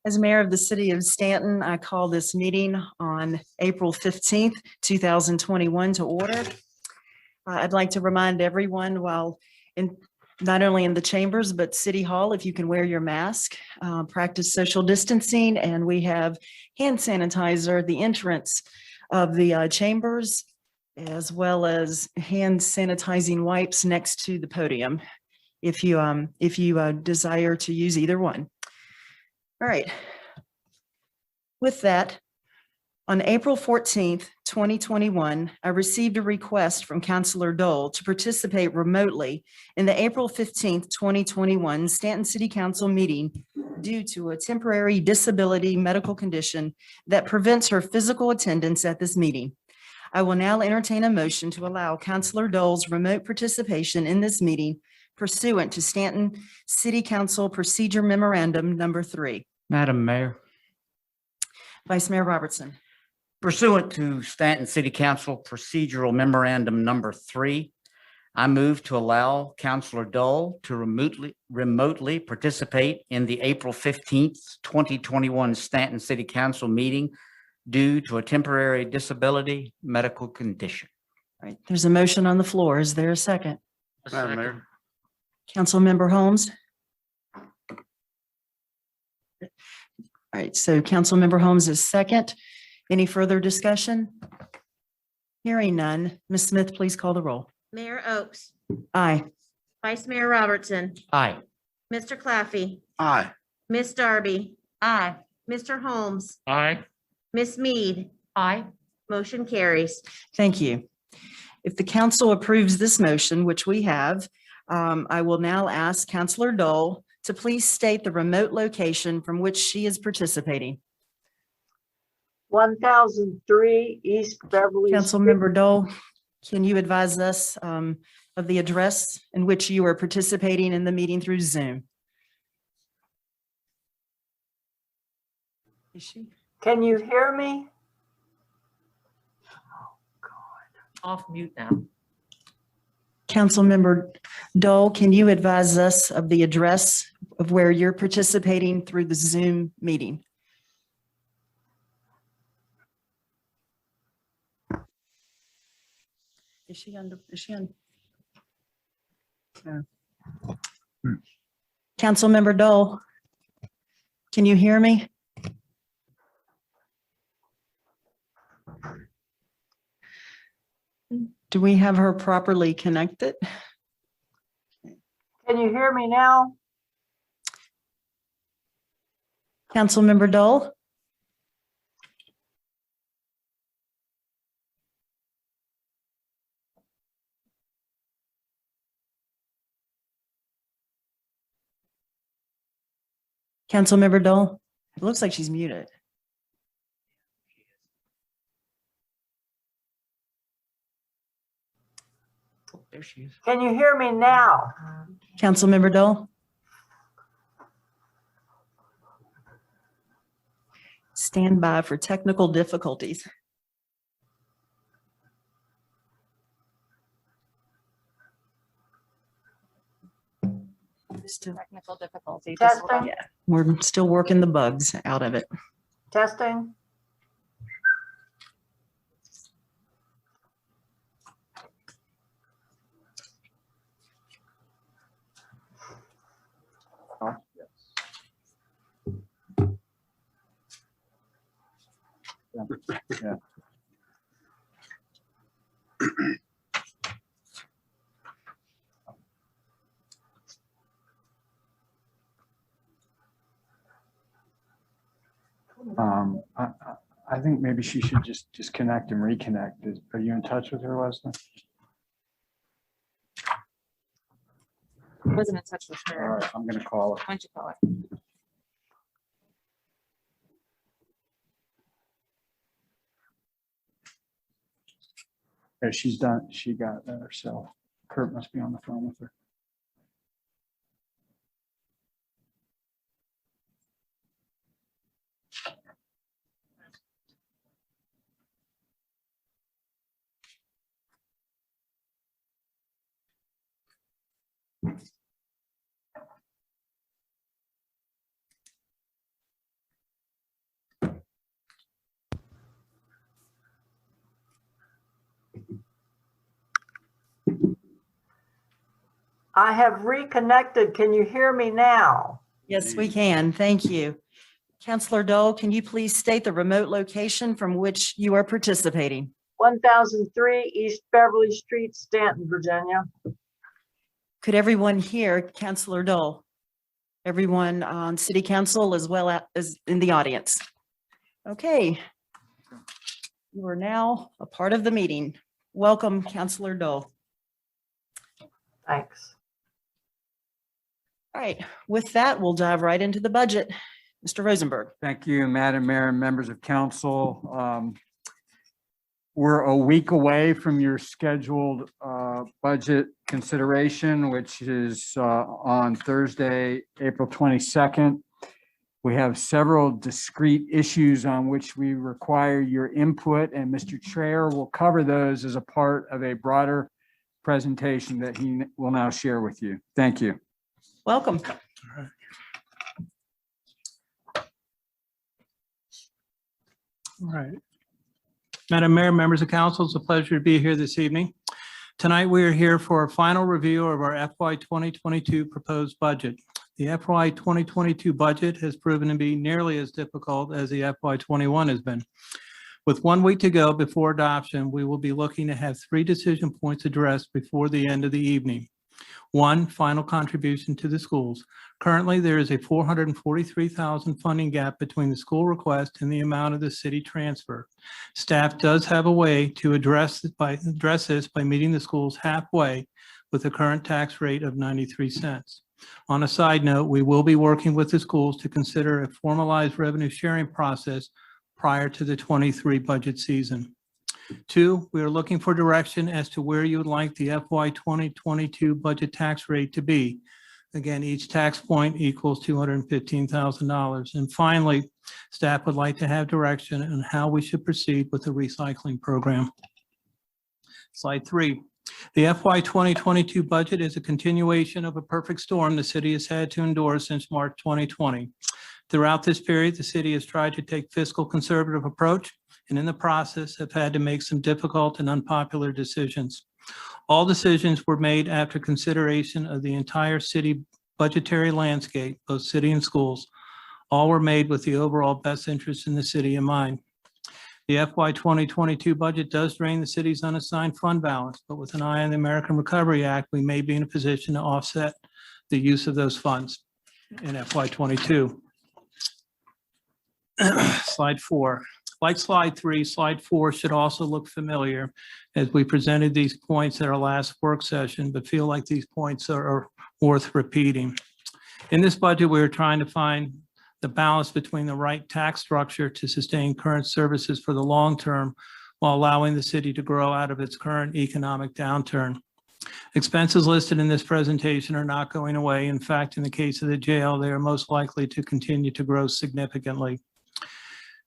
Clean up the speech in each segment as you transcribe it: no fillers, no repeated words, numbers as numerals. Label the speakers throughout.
Speaker 1: As mayor of the city of Staunton, I call this meeting on April 15th, 2021 to order. I'd like to remind everyone while not only in the chambers, but City Hall, if you can wear your mask, practice social distancing, and we have hand sanitizer at the entrance of the chambers, as well as hand sanitizing wipes next to the podium, if you desire to use either one. All right. With that, on April 14th, 2021, I received a request from Councilor Dole to participate remotely in the April 15th, 2021 Staunton City Council meeting due to a temporary disability medical condition that prevents her physical attendance at this meeting. I will now entertain a motion to allow Councilor Dole's remote participation in this meeting pursuant to Staunton City Council Procedure Memorandum Number 3.
Speaker 2: Madam Mayor,
Speaker 1: Vice Mayor Robertson.
Speaker 2: pursuant to Staunton City Council Procedural Memorandum Number 3, I move to allow Councilor Dole to remotely participate in the April 15th, 2021 Staunton City Council meeting due to a temporary disability medical condition.
Speaker 1: All right, there's a motion on the floor. Is there a second?
Speaker 2: Madam Mayor.
Speaker 1: Councilmember Holmes. All right, so Councilmember Holmes is second. Any further discussion? Hearing none. Ms. Smith, please call the roll.
Speaker 3: Mayor Oakes,
Speaker 1: Aye.
Speaker 3: Vice Mayor Robertson,
Speaker 2: Aye.
Speaker 3: Mr. Claffey,
Speaker 2: Aye.
Speaker 3: Miss Darby. Aye. Mr. Holmes,
Speaker 2: Aye.
Speaker 3: Miss Mead. Aye. Motion carries.
Speaker 1: Thank you. If the council approves this motion, which we have, I will now ask Councilor Dole to please state the remote location from which she is participating.
Speaker 4: 1003 East Beverly Street.
Speaker 1: Councilmember Dole, can you advise us of the address in which you are participating in the meeting through Zoom? Is she?
Speaker 4: Can you hear me?
Speaker 3: Off mute now.
Speaker 1: Councilmember Dole, can you advise us of the address of where you're participating through the Zoom meeting? Is she on? No. Councilmember Dole, can you hear me? Do we have her properly connected?
Speaker 4: Can you hear me now?
Speaker 1: Councilmember Dole? Councilmember Dole? It looks like she's muted.
Speaker 2: There she is.
Speaker 4: Can you hear me now?
Speaker 1: Councilmember Dole? Stand by for technical difficulties.
Speaker 3: Technical difficulty.
Speaker 4: Testing,
Speaker 1: Yeah, we're still working the bugs out of it.
Speaker 4: testing.
Speaker 5: Yeah. I think maybe she should just disconnect and reconnect. Are you in touch with her, Leslie?
Speaker 3: Wasn't in touch with
Speaker 5: All
Speaker 3: her.
Speaker 5: right, I'm gonna call her.
Speaker 3: Why don't you call her?
Speaker 5: Yeah, she's done, she got that herself. Kurt must be on the phone with her.
Speaker 4: I have reconnected. Can you hear me now?
Speaker 1: Yes, we can. Thank you. Counselor Dole, can you please state the remote location from which you are participating?
Speaker 4: 1003 East Beverly Street, Staunton, Virginia.
Speaker 1: Could everyone hear Counselor Dole? Everyone on city council as well as in the audience? Okay. You are now a part of the meeting. Welcome, Counselor Dole.
Speaker 4: Thanks.
Speaker 1: All right, with that, we'll dive right into the budget. Mr. Rosenberg.
Speaker 5: Thank you, Madam Mayor and members of council. We're a week away from your scheduled budget consideration, which is on Thursday, April 22nd. We have several discrete issues on which we require your input, and Mr. Traer will cover those as a part of a broader presentation that he will now share with you. Thank you.
Speaker 1: Welcome.
Speaker 6: All right. Madam Mayor, members of council, it's a pleasure to be here this evening. Tonight, we are here for a final review of our FY 2022 proposed budget. The FY 2022 budget has proven to be nearly as difficult as the FY 21 has been. With 1 week to go before adoption, we will be looking to have 3 decision points addressed before the end of the evening. 1, final contribution to the schools. Currently, there is a $443,000 funding gap between the school request and the amount of the city transfer. Staff does have a way to address this by meeting the schools halfway with the current tax rate of 93 cents. On a side note, we will be working with the schools to consider a formalized revenue sharing process prior to the 23 budget season. 2, we are looking for direction as to where you would like the FY 2022 budget tax rate to be. Again, each tax point equals $215,000. And finally, staff would like to have direction on how we should proceed with the recycling program. Slide 3. The FY 2022 budget is a continuation of a perfect storm the city has had to endure since March 2020. Throughout this period, the city has tried to take fiscal conservative approach, and in the process have had to make some difficult and unpopular decisions. All decisions were made after consideration of the entire city budgetary landscape, both city and schools. All were made with the overall best interest in the city in mind. The FY 2022 budget does drain the city's unassigned fund balance, but with an eye on the American Recovery Act, we may be in a position to offset the use of those funds in FY 22. Slide 4. Like slide 3, slide 4 should also look familiar as we presented these points at our last work session, but feel like these points are worth repeating. In this budget, we are trying to find the balance between the right tax structure to sustain current services for the long term while allowing the city to grow out of its current economic downturn. Expenses listed in this presentation are not going away. In fact, in the case of the jail, they are most likely to continue to grow significantly.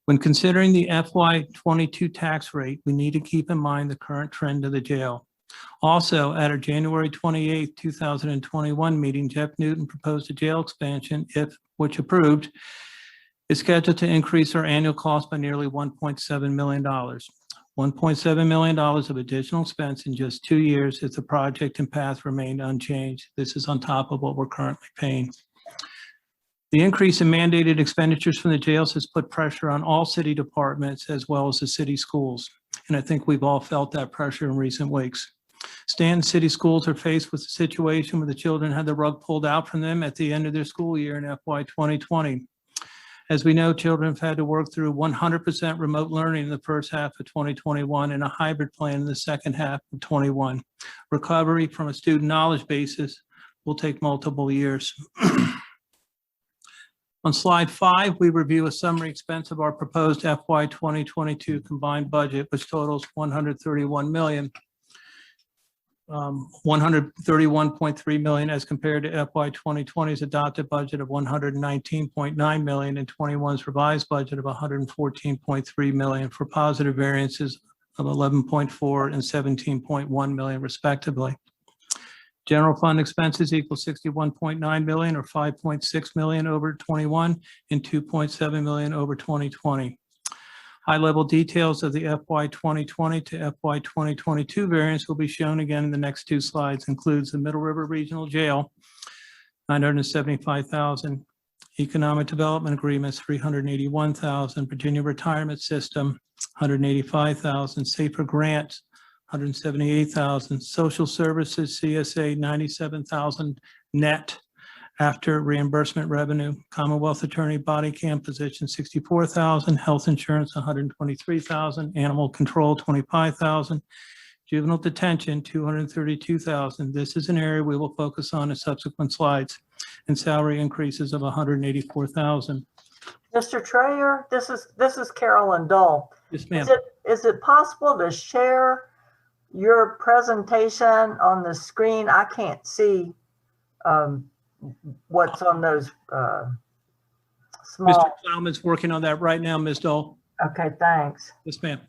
Speaker 6: When considering the FY 22 tax rate, we need to keep in mind the current trend of the jail. Also, at our January 28, 2021 meeting, Jeff Newton proposed a jail expansion, which approved, is scheduled to increase our annual cost by nearly $1.7 million. $1.7 million of additional expense in just 2 years if the project and path remained unchanged. This is on top of what we're currently paying. The increase in mandated expenditures from the jails has put pressure on all city departments as well as the city schools. And I think we've all felt that pressure in recent weeks. Staunton city schools are faced with a situation where the children had the rug pulled out from them at the end of their school year in FY 2020. As we know, children have had to work through 100% remote learning in the first half of 2021 and a hybrid plan in the second half of 21. Recovery from a student knowledge basis will take multiple years. On slide 5, we review a summary expense of our proposed FY 2022 combined budget, which totals $131.3 million as compared to FY 2020's adopted budget of $119.9 million and 21's revised budget of $114.3 million for positive variances of $11.4 and $17.1 million respectively. General fund expenses equal $61.9 million or $5.6 million over 21 and $2.7 million over 2020. High-level details of the FY 2020 to FY 2022 variance will be shown again in the next two slides. Includes the Middle River Regional Jail, $975,000. Economic Development Agreements, $381,000. Virginia Retirement System, $185,000. Safer Grants, $178,000. Social Services, CSA, $97,000 net after reimbursement revenue. Commonwealth Attorney Body Cam position, $64,000. Health Insurance, $123,000. Animal Control, $25,000. Juvenile Detention, $232,000. This is an area we will focus on in subsequent slides. And salary increases of $184,000.
Speaker 4: Mr. Trayer, this is Carolyn Dole.
Speaker 6: Yes, ma'am.
Speaker 4: Is it possible to share your presentation on the screen? I can't see what's on those
Speaker 6: Mr.
Speaker 4: small.
Speaker 6: Plowman's working on that right now, Ms. Dole.
Speaker 4: Okay, thanks.
Speaker 6: Yes, ma'am.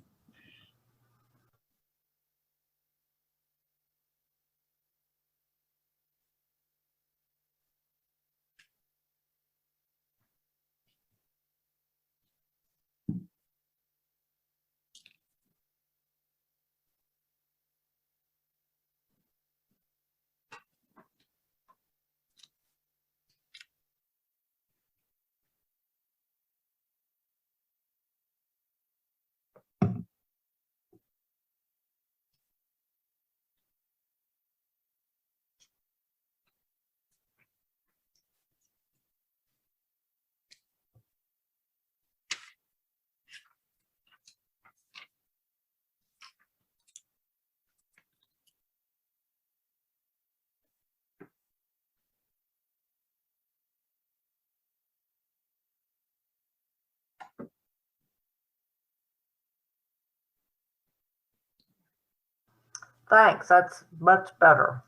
Speaker 4: Thanks, that's much better.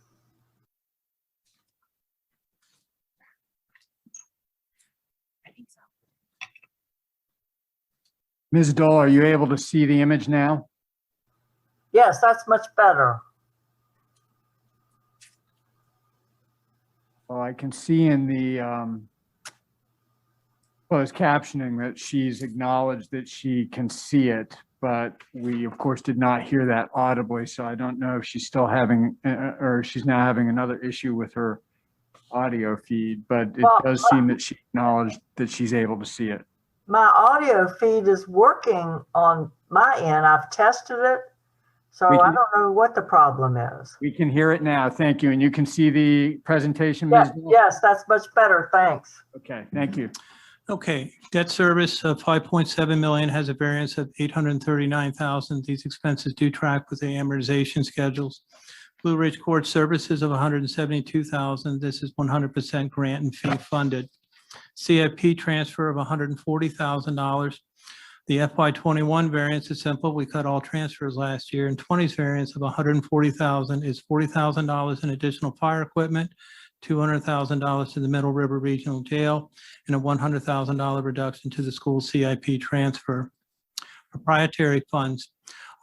Speaker 5: Ms. Dole, are you able to see the image now?
Speaker 4: Yes, that's much better.
Speaker 5: Well, I can see in the closed captioning that she's acknowledged that she can see it, but we, of course, did not hear that audibly. So I don't know if she's still having, or she's now having another issue with her audio feed, but it does seem that she acknowledged that she's able to see it.
Speaker 4: My audio feed is working on my end. I've tested it, so I don't know what the problem is.
Speaker 5: We can hear it now. Thank you. And you can see the presentation, Ms. Dole?
Speaker 4: Yes, that's much better. Thanks.
Speaker 5: Okay, thank you.
Speaker 6: Okay, debt service of 5.7 million has a variance of 839,000. These expenses do track with the amortization schedules. Blue Ridge Court Services of 172,000. This is 100% grant and fee funded. CIP transfer of $140,000. The FY 21 variance is simple. We cut all transfers last year, and 20's variance of $140,000 is $40,000 in additional fire equipment, $200,000 to the Middle River Regional Jail, and a $100,000 reduction to the school CIP transfer. Proprietary funds.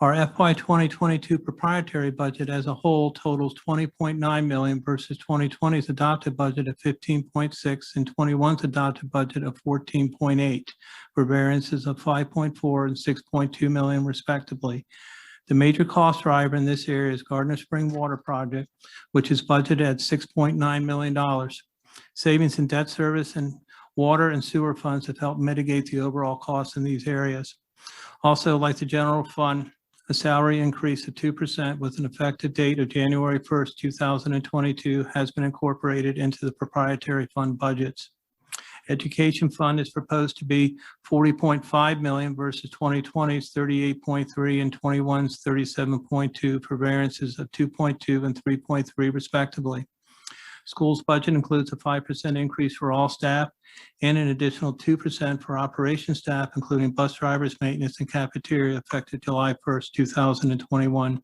Speaker 6: Our FY 2022 proprietary budget as a whole totals 20.9 million versus 2020's adopted budget of 15.6 and 21's adopted budget of 14.8 for variances of 5.4 and 6.2 million respectively. The major cost driver in this area is Gardner Spring Water Project, which is budgeted at $6.9 million. Savings in debt service and water and sewer funds have helped mitigate the overall costs in these areas. Also, like the general fund, a salary increase of 2% with an effective date of January 1st, 2022 has been incorporated into the proprietary fund budgets. Education fund is proposed to be 40.5 million versus 2020's 38.3 and 21's 37.2 for variances of 2.2 and 3.3 respectively. Schools budget includes a 5% increase for all staff and an additional 2% for operations staff, including bus drivers, maintenance, and cafeteria, effective July 1st, 2021.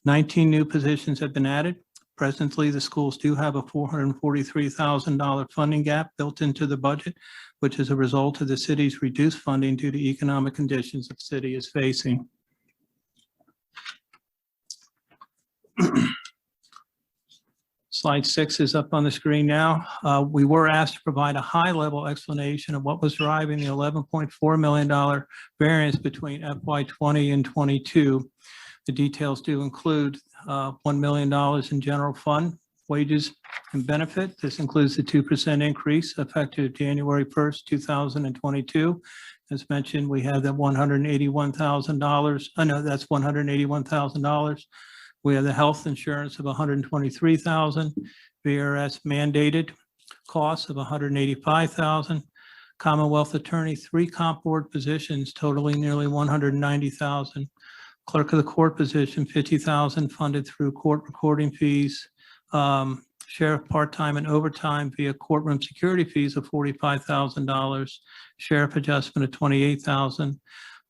Speaker 6: 19 new positions have been added. Presently, the schools do have a $443,000 funding gap built into the budget, which is a result of the city's reduced funding due to economic conditions the city is facing. Slide 6 is up on the screen now. We were asked to provide a high-level explanation of what was driving the $11.4 million variance between FY '20 and '22. The details do include $1 million in general fund wages and benefit. This includes the 2% increase effective January 1st, 2022. As mentioned, we have that $181,000. I know that's $181,000. We have the health insurance of $123,000, VRS mandated costs of $185,000, Commonwealth attorney, 3 comp board positions totaling nearly $190,000, clerk of the court position, $50,000 funded through court recording fees, sheriff part-time and overtime via courtroom security fees of $45,000, sheriff adjustment of $28,000,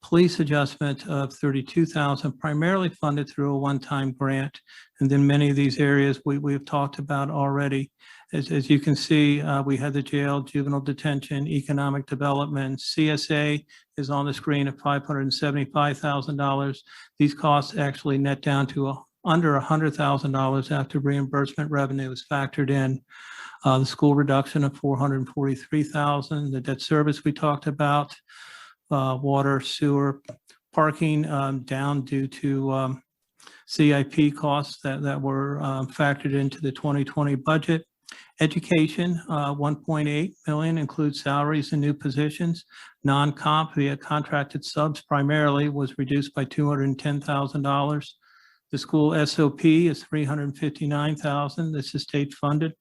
Speaker 6: police adjustment of $32,000, primarily funded through a one-time grant. And then many of these areas we have talked about already. As you can see, we had the jail, juvenile detention, economic development, CSA is on the screen at $575,000. These costs actually net down to under $100,000 after reimbursement revenue is factored in. The school reduction of $443,000, the debt service we talked about, water, sewer, parking down due to CIP costs that were factored into the 2020 budget. Education, 1.8 million includes salaries and new positions. Non-comp via contracted subs primarily was reduced by $210,000. The school SOP is $359,000. This is state funded.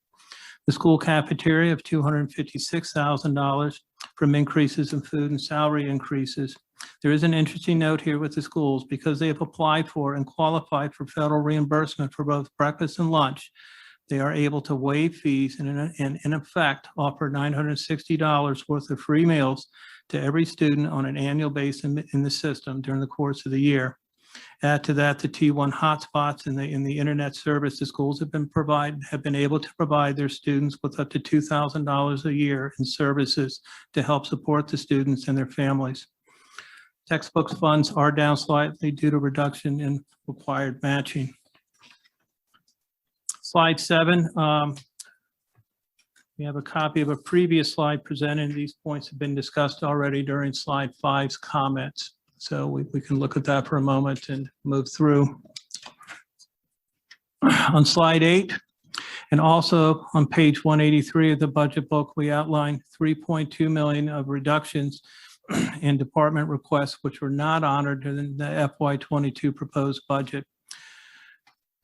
Speaker 6: The school cafeteria of $256,000 from increases in food and salary increases. There is an interesting note here with the schools because they have applied for and qualified for federal reimbursement for both breakfast and lunch. They are able to waive fees and in effect offer $960 worth of free meals to every student on an annual basis in the system during the course of the year. Add to that the T1 hotspots in the internet service the schools have been able to provide their students with up to $2,000 a year in services to help support the students and their families. Textbooks funds are down slightly due to reduction in required matching. Slide 7. We have a copy of a previous slide presented. These points have been discussed already during slide 5's comments. So we can look at that for a moment and move through. On slide 8, and also on page 183 of the budget book, we outlined 3.2 million of reductions in department requests, which were not honored in the FY22 proposed budget.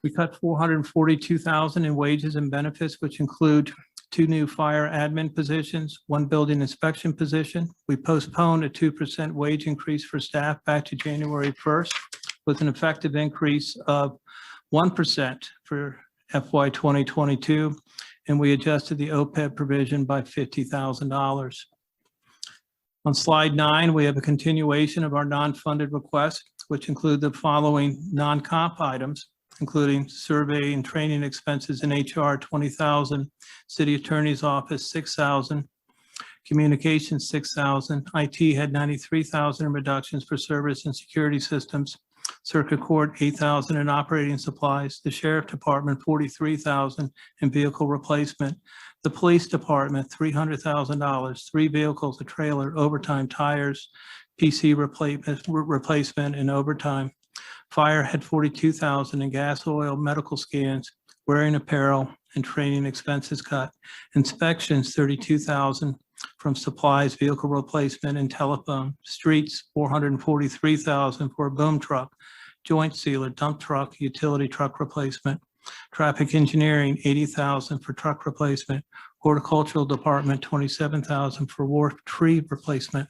Speaker 6: We cut $442,000 in wages and benefits, which include 2 new fire admin positions, 1 building inspection position. We postponed a 2% wage increase for staff back to January 1st with an effective increase of 1% for FY 2022, and we adjusted the OPEB provision by $50,000. On slide 9, we have a continuation of our non-funded requests, which include the following non-comp items, including survey and training expenses in HR, $20,000, city attorney's office, $6,000, communications, $6,000, IT had $93,000 in reductions for service and security systems, circuit court, $8,000 in operating supplies, the sheriff department, $43,000 in vehicle replacement, the police department, $300,000, 3 vehicles, a trailer, overtime, tires, PC replacement and overtime. Fire had $42,000 in gas, oil, medical scans, wearing apparel, and training expenses cut. Inspections, $32,000 from supplies, vehicle replacement, and telephone. Streets, $443,000 for a boom truck, joint sealer, dump truck, utility truck replacement. Traffic engineering, $80,000 for truck replacement. Horticultural department, $27,000 for wharf tree replacement.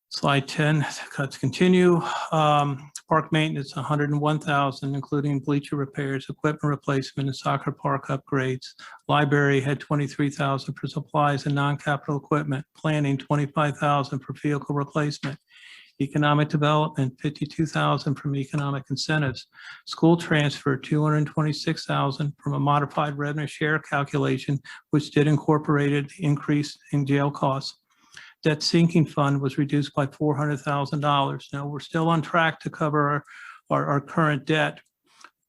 Speaker 6: Slide 10, cuts continue. Park maintenance, $101,000, including bleacher repairs, equipment replacement, and soccer park upgrades. Library had $23,000 for supplies and non-capital equipment. Planning, $25,000 for vehicle replacement. Economic development, $52,000 from economic incentives. School transfer, $226,000 from a modified revenue share calculation, which did incorporate the increase in jail costs. Debt sinking fund was reduced by $400,000. Now we're still on track to cover our current debt.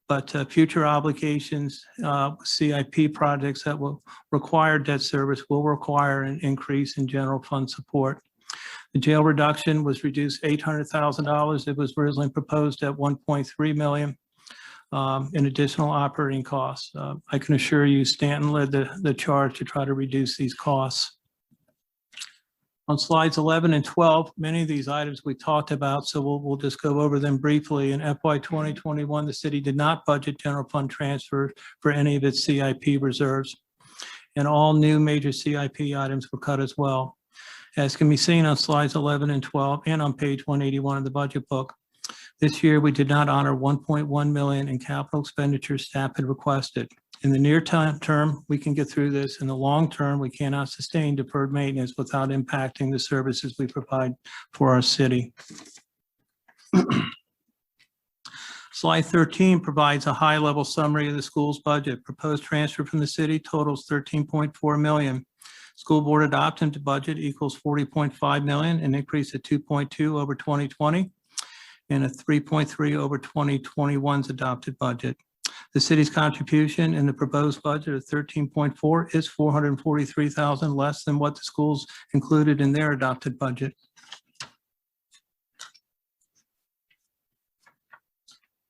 Speaker 6: but future obligations, CIP projects that will require debt service will require an increase in general fund support. The jail reduction was reduced $800,000. It was originally proposed at 1.3 million in additional operating costs. I can assure you Staunton led the charge to try to reduce these costs. On slides 11 and 12, many of these items we talked about, so we'll just go over them briefly. In FY 2021, the city did not budget general fund transfer for any of its CIP reserves, and all new major CIP items were cut as well. As can be seen on slides 11 and 12 and on page 181 of the budget book, this year we did not honor 1.1 million in capital expenditures staff had requested. In the near term, we can get through this. In the long term, we cannot sustain deferred maintenance without impacting the services we provide for our city. Slide 13 provides a high-level summary of the school's budget. Proposed transfer from the city totals 13.4 million. School board adoption to budget equals 40.5 million, an increase of 2.2 over 2020, and a 3.3 over 2021's adopted budget. The city's contribution in the proposed budget of 13.4 is 443,000 less than what the schools included in their adopted budget.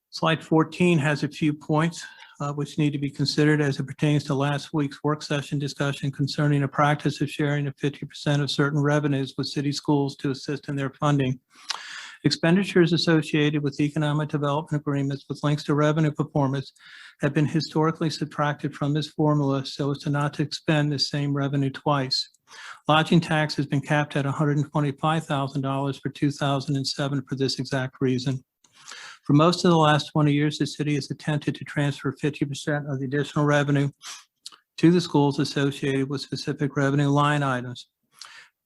Speaker 6: Slide 14 has a few points which need to be considered as it pertains to last week's work session discussion concerning a practice of sharing of 50% of certain revenues with city schools to assist in their funding. Expenditures associated with economic development agreements with links to revenue performance have been historically subtracted from this formula so as to not to expend the same revenue twice. Lodging tax has been capped at $125,000 for 2007 for this exact reason. For most of the last 20 years, the city has attempted to transfer 50% of the additional revenue to the schools associated with specific revenue line items.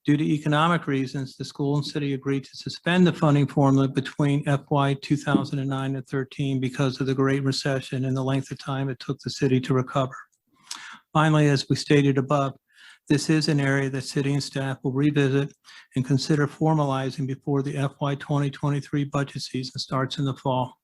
Speaker 6: Due to economic reasons, the school and city agreed to suspend the funding formula between FY 2009 and 13 because of the Great Recession and the length of time it took the city to recover. Finally, as we stated above, this is an area that city and staff will revisit and consider formalizing before the FY 2023 budget season starts in the fall.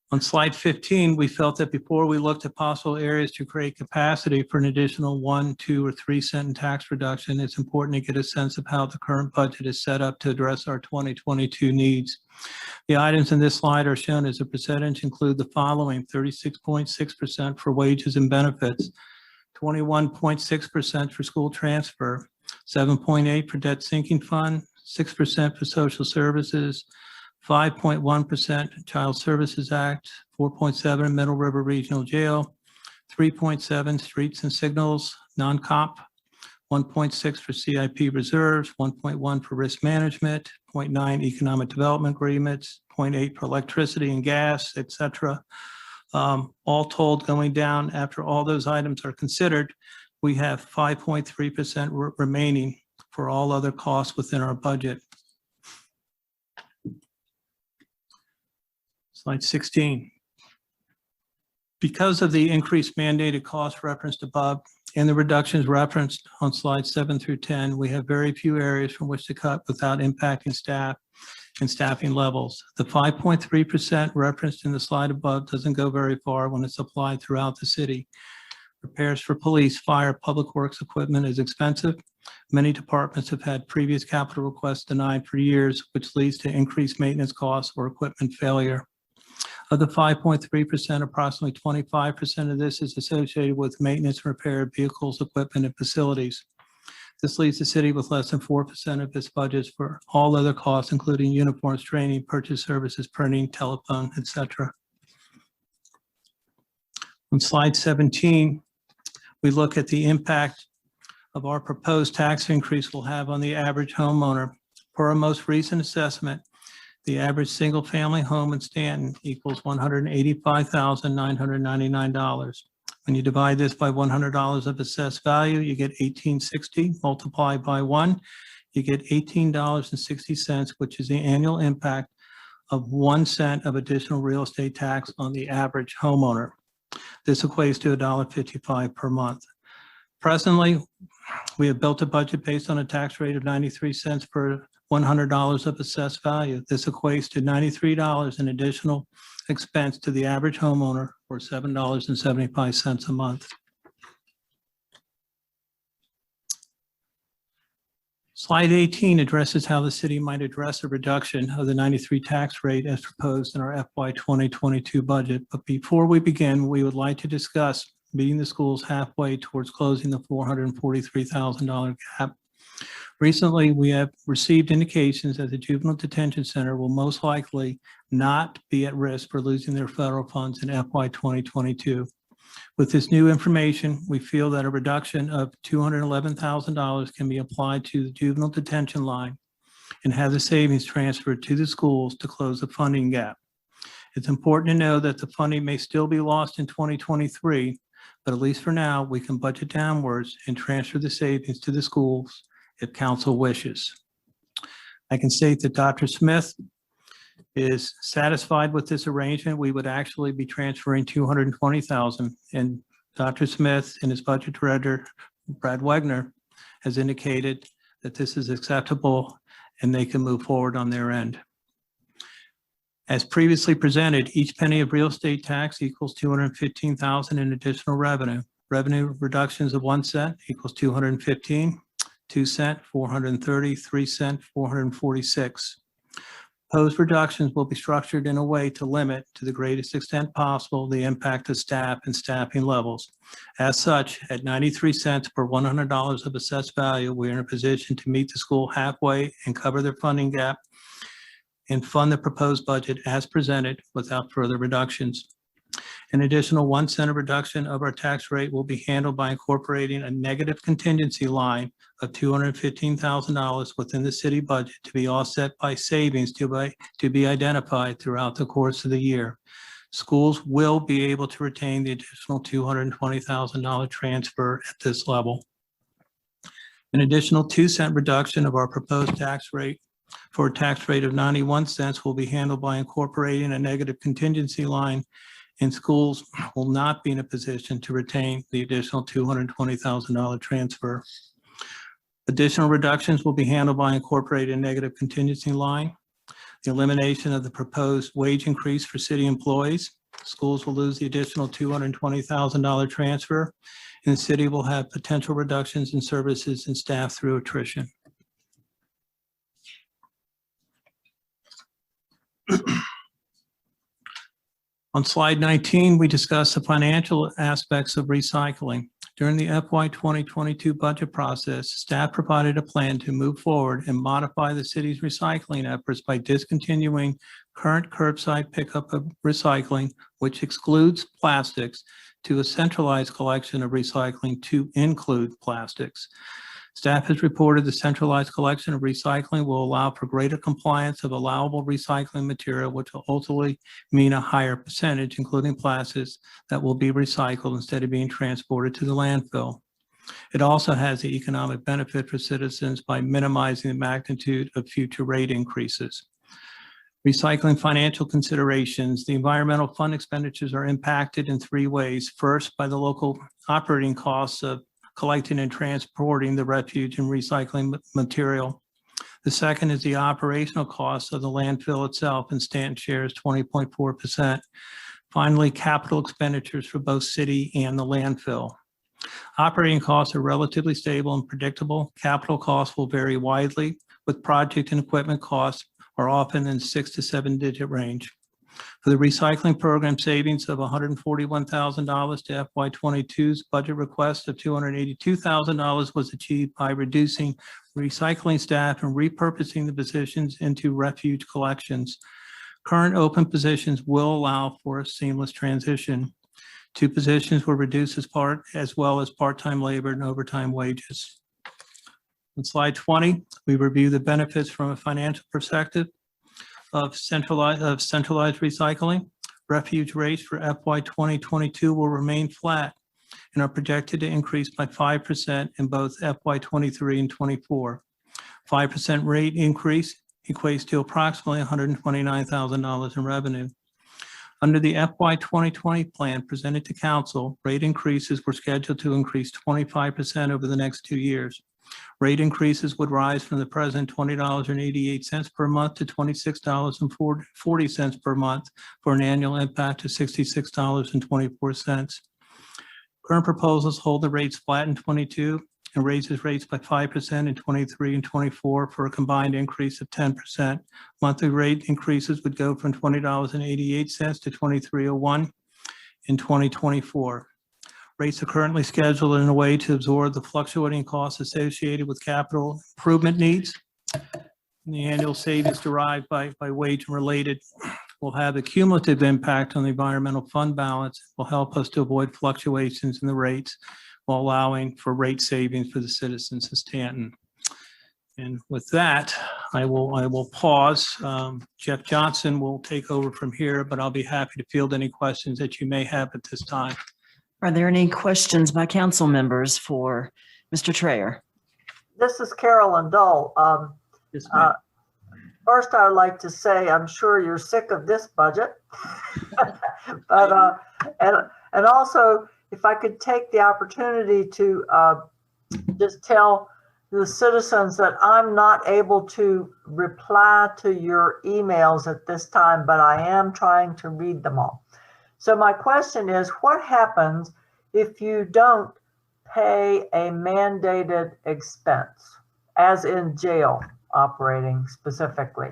Speaker 6: On slide 15, we felt that before we looked at possible areas to create capacity for an additional 1, 2, or 3 cent in tax reduction, it's important to get a sense of how the current budget is set up to address our 2022 needs. The items in this slide are shown as a percentage include the following: 36.6% for wages and benefits, 21.6% for school transfer, 7.8% for debt sinking fund, 6% for social services, 5.1% Child Services Act, 4.7% Middle River Regional Jail, 3.7% Streets and Signals, non-comp, 1.6% for CIP reserves, 1.1% for risk management, 0.9% economic development agreements, 0.8% for electricity and gas, etc. All told, going down after all those items are considered, we have 5.3% remaining for all other costs within our budget. Slide 16. Because of the increased mandated cost referenced above and the reductions referenced on slides 7 through 10, we have very few areas from which to cut without impacting staff and staffing levels. The 5.3% referenced in the slide above doesn't go very far when it's applied throughout the city. Repairs for police, fire, public works equipment is expensive. Many departments have had previous capital requests denied for years, which leads to increased maintenance costs or equipment failure. Of the 5.3%, approximately 25% of this is associated with maintenance and repair of vehicles, equipment, and facilities. This leaves the city with less than 4% of its budgets for all other costs, including uniforms, training, purchase services, printing, telephone, etc. On slide 17, we look at the impact of our proposed tax increase will have on the average homeowner. Per our most recent assessment, the average single-family home in Staunton equals $185,999. When you divide this by $100 of assessed value, you get $1,860. Multiplied by 1, you get $18.60, which is the annual impact of 1 cent of additional real estate tax on the average homeowner. This equates to $1.55 per month. Presently, we have built a budget based on a tax rate of 93 cents per $100 of assessed value. This equates to $93 in additional expense to the average homeowner, or $7.75 a month. Slide 18 addresses how the city might address a reduction of the 93 tax rate as proposed in our FY 2022 budget. But before we begin, we would like to discuss meeting the schools halfway towards closing the $443,000 gap. Recently, we have received indications that the Juvenile Detention Center will most likely not be at risk for losing their federal funds in FY 2022. With this new information, we feel that a reduction of $211,000 can be applied to the juvenile detention line and have the savings transferred to the schools to close the funding gap. It's important to know that the funding may still be lost in 2023, but at least for now, we can budget downwards and transfer the savings to the schools if council wishes. I can state that Dr. Smith is satisfied with this arrangement. We would actually be transferring $220,000, and Dr. Smith and his budget director, Brad Wegner, has indicated that this is acceptable and they can move forward on their end. As previously presented, each penny of real estate tax equals $215,000 in additional revenue. Revenue reductions of 1 cent equals $215, 2 cent, $430, 3 cent, $446. Proposed reductions will be structured in a way to limit, to the greatest extent possible, the impact of staff and staffing levels. As such, at 93 cents per $100 of assessed value, we are in a position to meet the school halfway and cover their funding gap and fund the proposed budget as presented without further reductions. An additional 1 cent of reduction of our tax rate will be handled by incorporating a negative contingency line of $215,000 within the city budget to be offset by savings to be identified throughout the course of the year. Schools will be able to retain the additional $220,000 transfer at this level. An additional 2 cent reduction of our proposed tax rate for a tax rate of 91 cents will be handled by incorporating a negative contingency line, and schools will not be in a position to retain the additional $220,000 transfer. Additional reductions will be handled by incorporating a negative contingency line, the elimination of the proposed wage increase for city employees. Schools will lose the additional $220,000 transfer, and the city will have potential reductions in services and staff through attrition. On slide 19, we discuss the financial aspects of recycling. During the FY 2022 budget process, staff provided a plan to move forward and modify the city's recycling efforts by discontinuing current curbside pickup of recycling, which excludes plastics, to a centralized collection of recycling to include plastics. Staff has reported the centralized collection of recycling will allow for greater compliance of allowable recycling material, which will ultimately mean a higher percentage, including plastics, that will be recycled instead of being transported to the landfill. It also has the economic benefit for citizens by minimizing the magnitude of future rate increases. Recycling financial considerations. The environmental fund expenditures are impacted in 3 ways. First, by the local operating costs of collecting and transporting the refuge and recycling material. The second is the operational costs of the landfill itself, and Staunton shares 20.4%. Finally, capital expenditures for both city and the landfill. Operating costs are relatively stable and predictable. Capital costs will vary widely, with project and equipment costs are often in 6 to 7 digit range. For the recycling program, savings of $141,000 to FY 22's budget request of $282,000 was achieved by reducing recycling staff and repurposing the positions into refuge collections. Current open positions will allow for a seamless transition. 2 positions were reduced as well as part-time labor and overtime wages. On slide 20, we review the benefits from a financial perspective of centralized recycling. Refuge rates for FY 2022 will remain flat and are projected to increase by 5% in both FY 23 and 24. 5% rate increase equates to approximately $129,000 in revenue. Under the FY 2020 plan presented to council, rate increases were scheduled to increase 25% over the next 2 years. Rate increases would rise from the present $20.88 per month to $26.40 per month for an annual impact of $66.24. Current proposals hold the rates flat in 22 and raises rates by 5% in 23 and 24 for a combined increase of 10%. Monthly rate increases would go from $20.88 to $23.01 in 2024. Rates are currently scheduled in a way to absorb the fluctuating costs associated with capital improvement needs. And the annual savings derived by wage and related will have a cumulative impact on the environmental fund balance, will help us to avoid fluctuations in the rates while allowing for rate savings for the citizens of Staunton. And with that, I will pause. Jeff Johnson will take over from here, but I'll be happy to field any questions that you may have at this time.
Speaker 1: Are there any questions by council members for Mr. Traer?
Speaker 4: This is Carolyn Dole.
Speaker 6: Yes, ma'am.
Speaker 4: First, I'd like to say I'm sure you're sick of this budget. But and also, if I could take the opportunity to just tell the citizens that I'm not able to reply to your emails at this time, but I am trying to read them all. So my question is, what happens if you don't pay a mandated expense, as in jail operating specifically?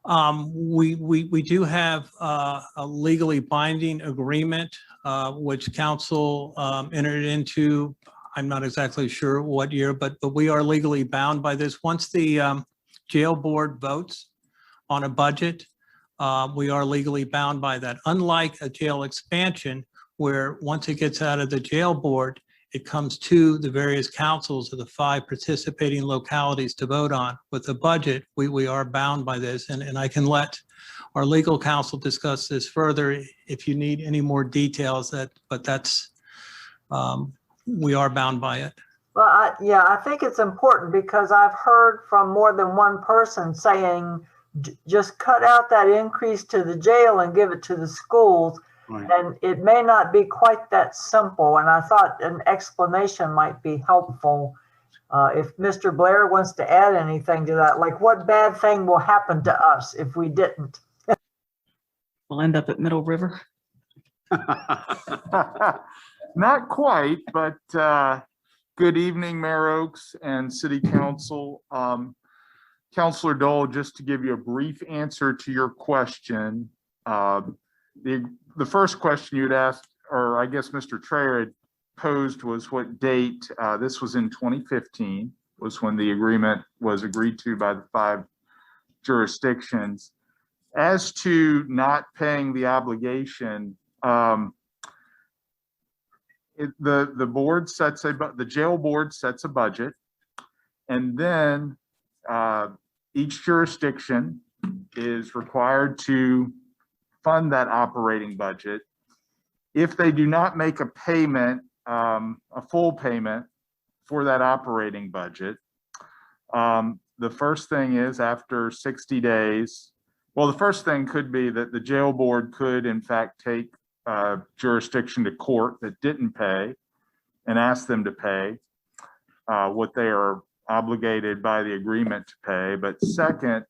Speaker 6: We do have a legally binding agreement, which council entered into. I'm not exactly sure what year, but we are legally bound by this. Once the jail board votes on a budget, we are legally bound by that. Unlike a jail expansion, where once it gets out of the jail board, it comes to the various councils of the 5 participating localities to vote on. With the budget, we are bound by this, and I can let our legal counsel discuss this further if you need any more details. But that's, we are bound by it.
Speaker 4: Well, I think it's important because I've heard from more than one person saying, just cut out that increase to the jail and give it to the schools. Right. And it may not be quite that simple. And I thought an explanation might be helpful. If Mr. Blair wants to add anything to that, like what bad thing will happen to us if we didn't?
Speaker 1: We'll end up at Middle River.
Speaker 7: Not quite, but good evening, Mayor Oaks and City Council. Councilor Dole, just to give you a brief answer to your question, the first question you'd asked, or I guess Mr. Traer had posed, was what date. This was in 2015, was when the agreement was agreed to by the 5 jurisdictions. As to not paying the obligation, the board sets the jail board sets a budget, and then each jurisdiction is required to fund that operating budget. If they do not make a payment, a full payment for that operating budget, the first thing is after 60 days, well, the first thing could be that the jail board could in fact take jurisdiction to court that didn't pay and ask them to pay what they are obligated by the agreement to pay. But second,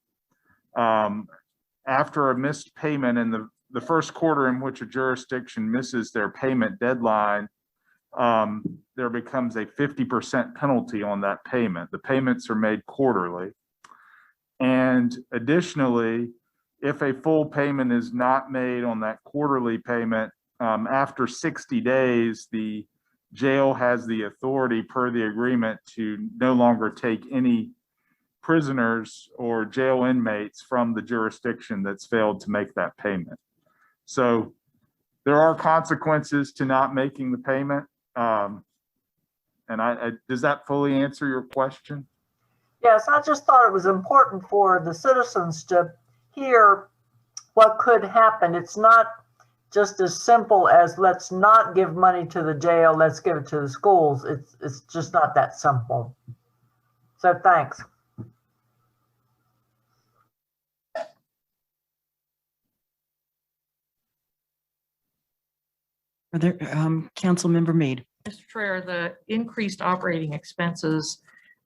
Speaker 7: after a missed payment in the first quarter in which a jurisdiction misses their payment deadline, there becomes a 50% penalty on that payment. The payments are made quarterly. And additionally, if a full payment is not made on that quarterly payment, after 60 days, the jail has the authority per the agreement to no longer take any prisoners or jail inmates from the jurisdiction that's failed to make that payment. So there are consequences to not making the payment. And does that fully answer your question?
Speaker 4: Yes, I just thought it was important for the citizens to hear what could happen. It's not just as simple as let's not give money to the jail, let's give it to the schools. It's just not that simple. So thanks.
Speaker 1: Are there, Councilmember Mead?
Speaker 8: Mr. Traer, the increased operating expenses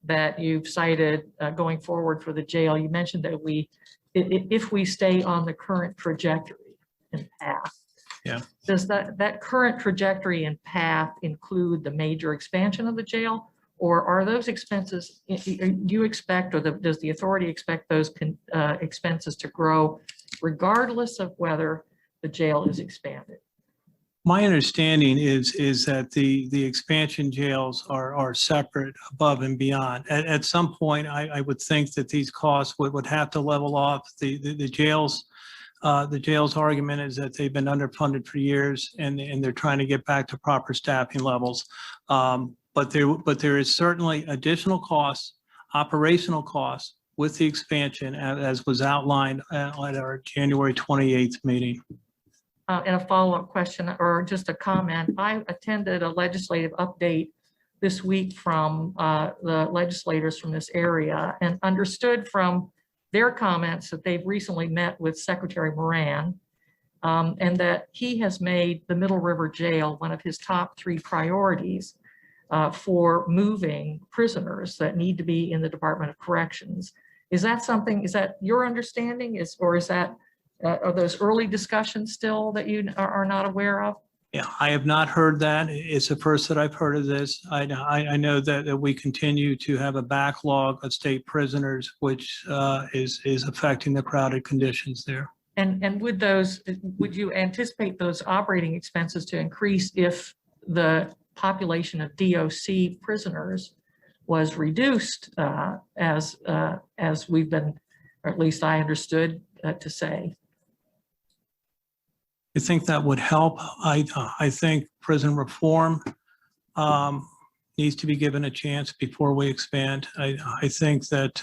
Speaker 8: that you've cited going forward for the jail. You mentioned that if we stay on the current trajectory and path.
Speaker 6: Yeah.
Speaker 8: Does that current trajectory and path include the major expansion of the jail? Or are those expenses, do you expect, or does the authority expect those expenses to grow regardless of whether the jail is expanded?
Speaker 6: My understanding is that the expansion jails are separate above and beyond. At some point, I would think that these costs would have to level off. The jails argument is that they've been underfunded for years and they're trying to get back to proper staffing levels. But there is certainly additional costs, operational costs with the expansion as was outlined at our January 28th meeting.
Speaker 8: And a follow-up question or just a comment. I attended a legislative update this week from the legislators from this area and understood from their comments that they've recently met with Secretary Moran and that he has made the Middle River Jail one of his top 3 priorities for moving prisoners that need to be in the Department of Corrections. Is that your understanding or is that are those early discussions still that you are not aware of?
Speaker 6: Yeah, I have not heard that. It's the first that I've heard of this. I know that we continue to have a backlog of state prisoners, which is affecting the crowded conditions there.
Speaker 8: And would you anticipate those operating expenses to increase if the population of DOC prisoners was reduced as we've been, or at least I understood to say?
Speaker 6: I think that would help. I think prison reform needs to be given a chance before we expand. I think that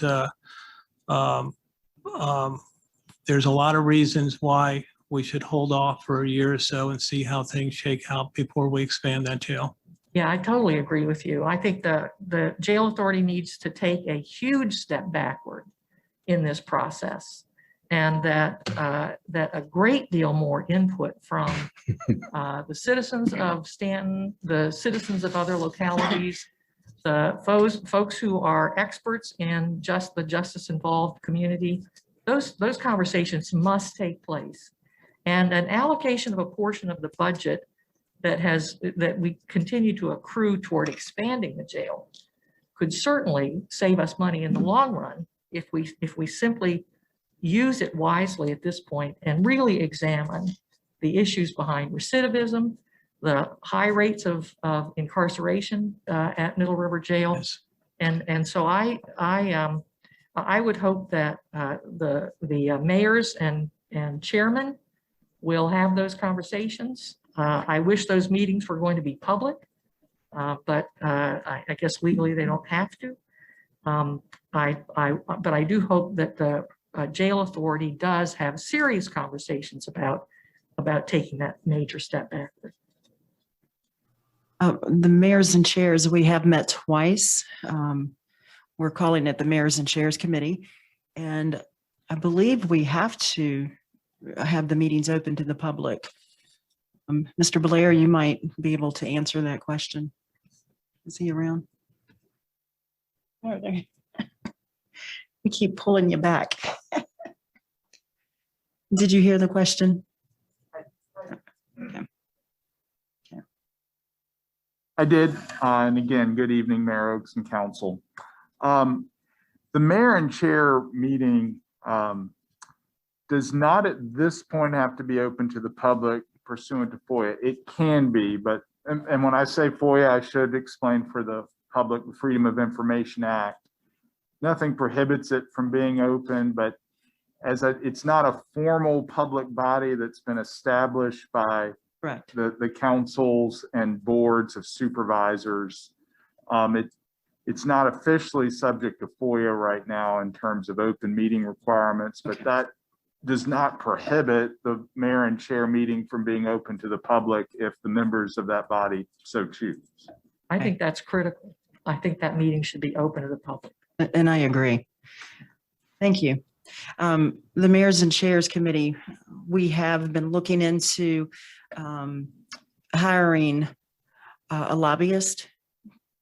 Speaker 6: there's a lot of reasons why we should hold off for a year or so and see how things shake out before we expand that jail.
Speaker 8: Yeah, I totally agree with you. I think the jail authority needs to take a huge step backward in this process. And that a great deal more input from the citizens of Staunton, the citizens of other localities, the folks who are experts in the justice-involved community, those conversations must take place. And an allocation of a portion of the budget that we continue to accrue toward expanding the jail could certainly save us money in the long run if we simply use it wisely at this point and really examine the issues behind recidivism, the high rates of incarceration at Middle River Jail.
Speaker 6: Yes.
Speaker 8: And so I would hope that the mayors and chairmen will have those conversations. I wish those meetings were going to be public, but I guess legally they don't have to. But I do hope that the jail authority does have serious conversations about taking that major step backward.
Speaker 1: The mayors and chairs, we have met twice. We're calling it the Mayors and Chairs Committee. And I believe we have to have the meetings open to the public. Mr. Blair, you might be able to answer that question. Is he around? Oh, there. We keep pulling you back. Did you hear the question? Okay.
Speaker 7: I did, and again, good evening, Mayor Oaks and Council. The mayor and chair meeting does not at this point have to be open to the public pursuant to FOIA. It can be, but, and when I say FOIA, I should explain for the public, the Freedom of Information Act. Nothing prohibits it from being open, but it's not a formal public body that's been established by
Speaker 1: Correct.
Speaker 7: the councils and boards of supervisors. It's not officially subject to FOIA right now in terms of open meeting requirements, but that does not prohibit the mayor and chair meeting from being open to the public if the members of that body so choose.
Speaker 8: I think that's critical. I think that meeting should be open to the public.
Speaker 1: And I agree. Thank you. The Mayors and Chairs Committee, we have been looking into hiring a lobbyist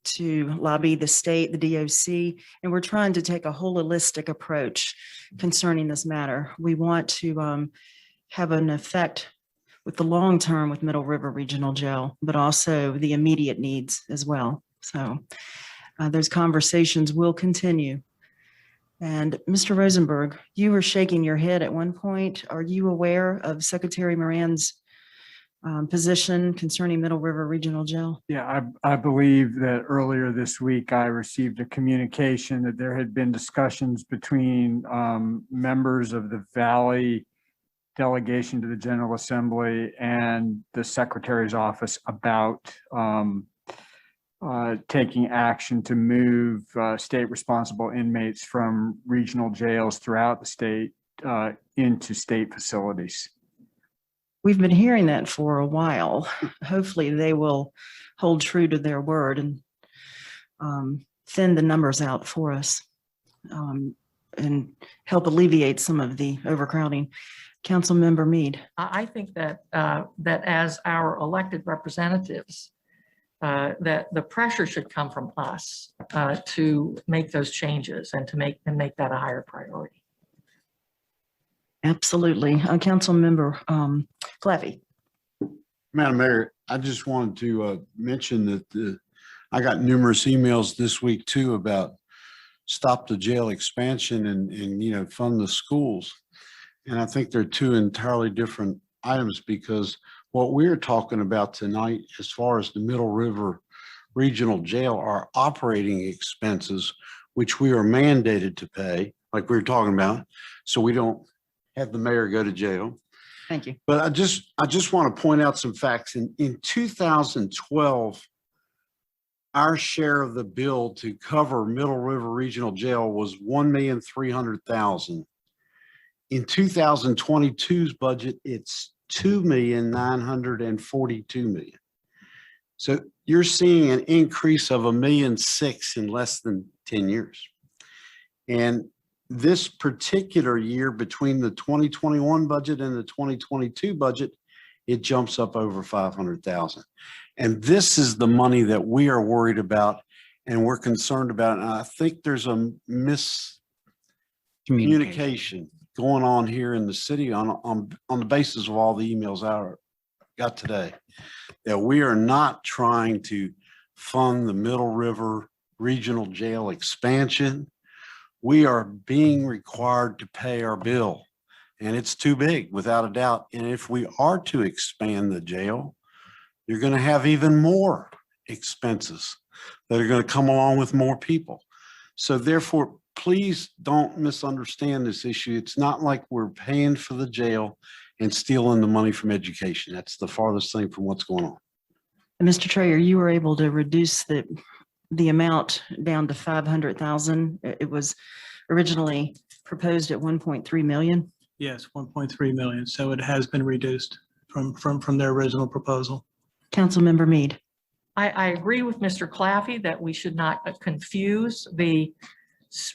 Speaker 1: to lobby the state, the DOC, and we're trying to take a holistic approach concerning this matter. We want to have an effect with the long term with Middle River Regional Jail, but also the immediate needs as well. So those conversations will continue. And Mr. Rosenberg, you were shaking your head at one point. Are you aware of Secretary Moran's position concerning Middle River Regional Jail?
Speaker 5: Yeah, I believe that earlier this week, I received a communication that there had been discussions between members of the Valley delegation to the General Assembly and the Secretary's office about taking action to move state responsible inmates from regional jails throughout the state into state facilities.
Speaker 1: We've been hearing that for a while. Hopefully they will hold true to their word and thin the numbers out for us and help alleviate some of the overcrowding. Councilmember Mead.
Speaker 8: I think that that as our elected representatives, that the pressure should come from us to make those changes and to make that a higher priority.
Speaker 1: Absolutely. Councilmember Claffey.
Speaker 9: Madam Mayor, I just wanted to mention that I got numerous emails this week too about stop the jail expansion and fund the schools. And I think they're two entirely different items, because what we're talking about tonight, as far as the Middle River Regional Jail, are operating expenses, which we are mandated to pay, like we were talking about, so we don't have the mayor go to jail.
Speaker 1: Thank you.
Speaker 9: But I just want to point out some facts. In 2012, our share of the bill to cover Middle River Regional Jail was $1,300,000. In 2022's budget, it's $2,942,000. So you're seeing an increase of $1.6 million in less than 10 years. And this particular year, between the 2021 budget and the 2022 budget, it jumps up over 500,000. And this is the money that we are worried about and we're concerned about. And I think there's a miscommunication going on here in the city on the basis of all the emails I got today, that we are not trying to fund the Middle River Regional Jail expansion. We are being required to pay our bill, and it's too big without a doubt. And if we are to expand the jail, you're going to have even more expenses that are going to come along with more people. So therefore, please don't misunderstand this issue. It's not like we're paying for the jail and stealing the money from education. That's the farthest thing from what's going on.
Speaker 1: And Mr. Trayer, you were able to reduce the amount down to 500,000. It was originally proposed at 1.3 million.
Speaker 6: Yes, 1.3 million. So it has been reduced from their original proposal.
Speaker 1: Councilmember Mead.
Speaker 8: I agree with Mr. Claffey that we should not confuse the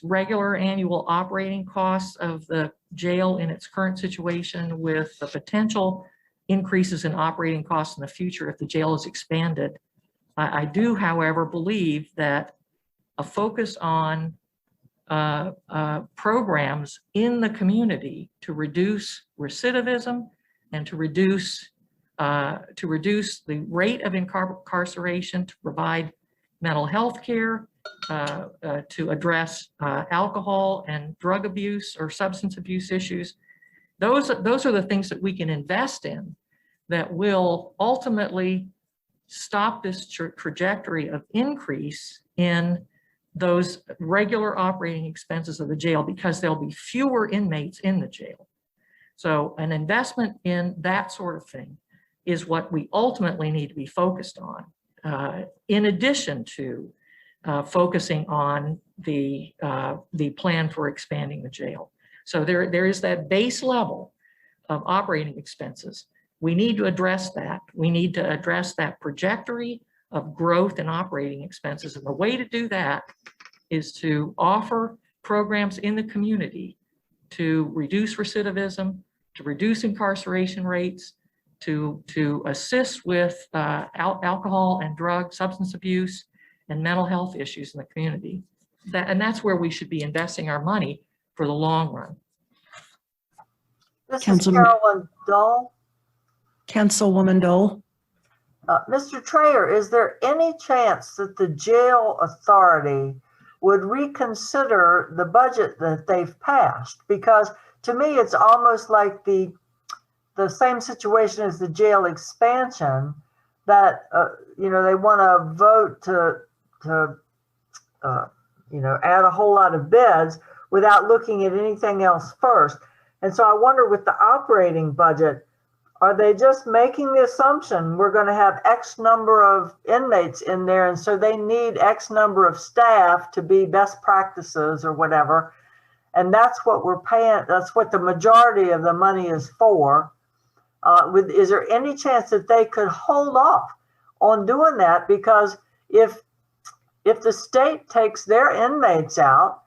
Speaker 8: regular annual operating costs of the jail in its current situation with the potential increases in operating costs in the future if the jail is expanded. I do, however, believe that a focus on programs in the community to reduce recidivism and to reduce the rate of incarceration, to provide mental health care, to address alcohol and drug abuse or substance abuse issues. Those are the things that we can invest in that will ultimately stop this trajectory of increase in those regular operating expenses of the jail, because there'll be fewer inmates in the jail. So an investment in that sort of thing is what we ultimately need to be focused on, in addition to focusing on the plan for expanding the jail. So there is that base level of operating expenses. We need to address that. We need to address that trajectory of growth in operating expenses. And the way to do that is to offer programs in the community to reduce recidivism, to reduce incarceration rates, to assist with alcohol and drug substance abuse, and mental health issues in the community. And that's where we should be investing our money for the long run.
Speaker 4: This is
Speaker 1: Councilman-
Speaker 4: Carolyn Dole.
Speaker 1: Councilwoman Dole.
Speaker 4: Mr. Trayer, is there any chance that the jail authority would reconsider the budget that they've passed? Because to me, it's almost like the same situation as the jail expansion, that, they want to vote to add a whole lot of beds without looking at anything else first. And so I wonder, with the operating budget, are they just making the assumption we're going to have X number of inmates in there, and so they need X number of staff to be best practices or whatever, and that's what we're paying, that's what the majority of the money is for? Is there any chance that they could hold off on doing that? Because if the state takes their inmates out,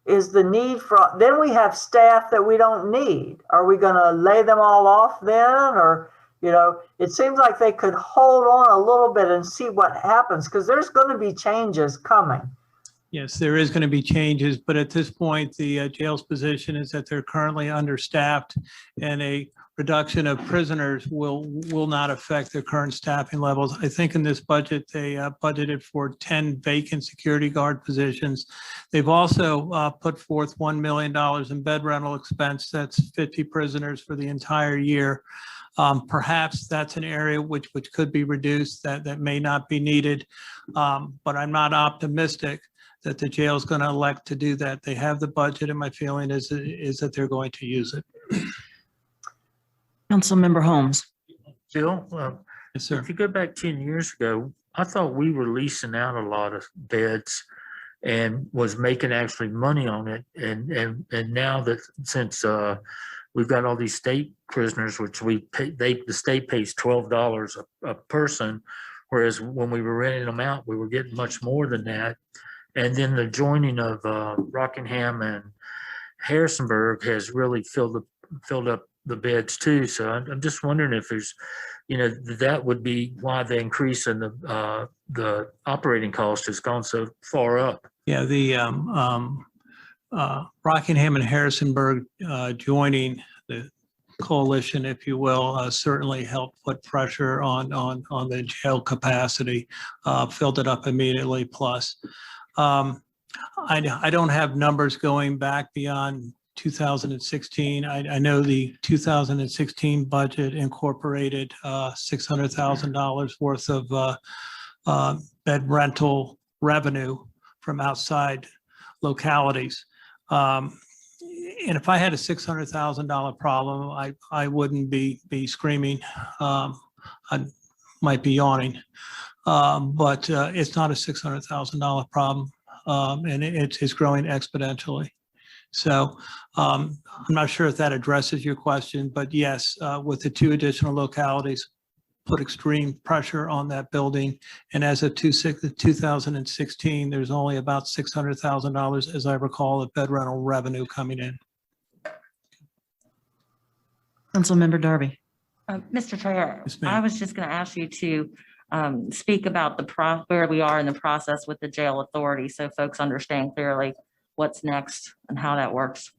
Speaker 4: is the need for, then we have staff that we don't need. Are we going to lay them all off then? Or, it seems like they could hold on a little bit and see what happens, because there's going to be changes coming.
Speaker 6: Yes, there is going to be changes, but at this point, the jail's position is that they're currently understaffed, and a reduction of prisoners will not affect their current staffing levels. I think in this budget, they budgeted for 10 vacant security guard positions. They've also put forth $1 million in bed rental expense. That's 50 prisoners for the entire year. Perhaps that's an area which could be reduced, that may not be needed, but I'm not optimistic that the jail is going to elect to do that. They have the budget, and my feeling is that they're going to use it.
Speaker 1: Councilmember Holmes.
Speaker 10: Bill,
Speaker 6: Yes, sir.
Speaker 10: if you go back 10 years ago, I thought we were leasing out a lot of beds and was making actually money on it. And now that since we've got all these state prisoners, which we pay, the state pays $12 a person, whereas when we were renting them out, we were getting much more than that. And then the joining of Rockingham and Harrisonburg has really filled up the beds too. So I'm just wondering if there's, that would be why the increase in the operating cost has gone so far up.
Speaker 6: Yeah, the Rockingham and Harrisonburg joining the coalition, if you will, certainly helped put pressure on the jail capacity, filled it up immediately. Plus, I don't have numbers going back beyond 2016. I know the 2016 budget incorporated $600,000 worth of bed rental revenue from outside localities. And if I had a $600,000 problem, I wouldn't be screaming. I might be yawning, but it's not a $600,000 problem, and it's growing exponentially. So I'm not sure if that addresses your question, but yes, with the 2 additional localities, put extreme pressure on that building. And as of 2016, there's only about $600,000, as I recall, of bed rental revenue coming in.
Speaker 1: Councilmember Darby.
Speaker 3: Mr. Trayer,
Speaker 6: Yes, ma'am.
Speaker 3: I was just going to ask you to speak about where we are in the process with the jail authority, so folks understand clearly what's next and how that works.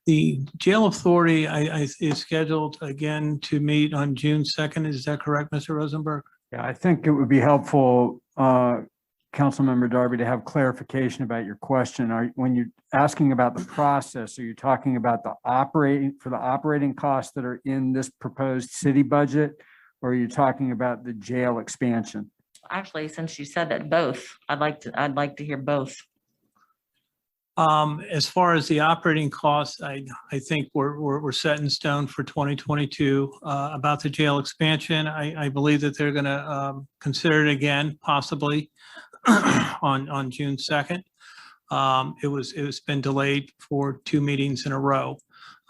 Speaker 6: The jail authority is scheduled again to meet on June 2nd. Is that correct, Mr. Rosenberg?
Speaker 5: Yeah, I think it would be helpful, Councilmember Darby, to have clarification about your question. When you're asking about the process, are you talking about the operating costs that are in this proposed city budget, or are you talking about the jail expansion?
Speaker 3: Actually, since you said that, both, I'd like to hear both.
Speaker 6: As far as the operating costs, I think we're set in stone for 2022. About the jail expansion, I believe that they're going to consider it again, possibly on June 2nd. It's been delayed for 2 meetings in a row.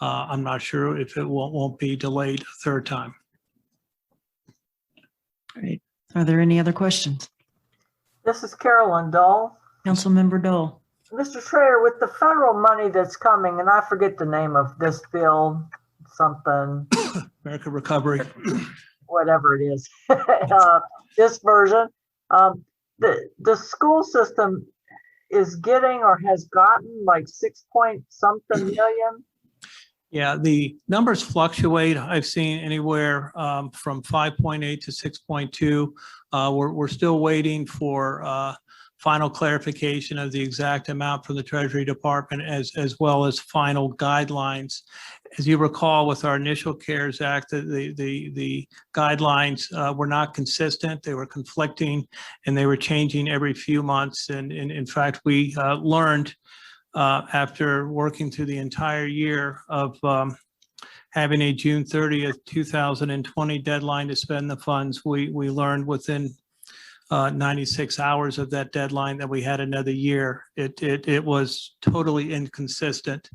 Speaker 6: I'm not sure if it won't be delayed a third time.
Speaker 1: Great. Are there any other questions?
Speaker 4: This is Carolyn Dole.
Speaker 1: Councilmember Dole.
Speaker 4: Mr. Trayer, with the federal money that's coming, and I forget the name of this bill, something,
Speaker 6: American Recovery.
Speaker 4: whatever it is, this version, the school system is getting or has gotten like 6 point something million.
Speaker 6: Yeah, the numbers fluctuate. I've seen anywhere from 5.8 to 6.2. We're still waiting for final clarification of the exact amount from the Treasury Department as well as final guidelines. As you recall, with our initial CARES Act, the guidelines were not consistent. They were conflicting and they were changing every few months. And in fact, we learned after working through the entire year of having a June 30th, 2020 deadline to spend the funds, we learned within 96 hours of that deadline that we had another year. It was totally inconsistent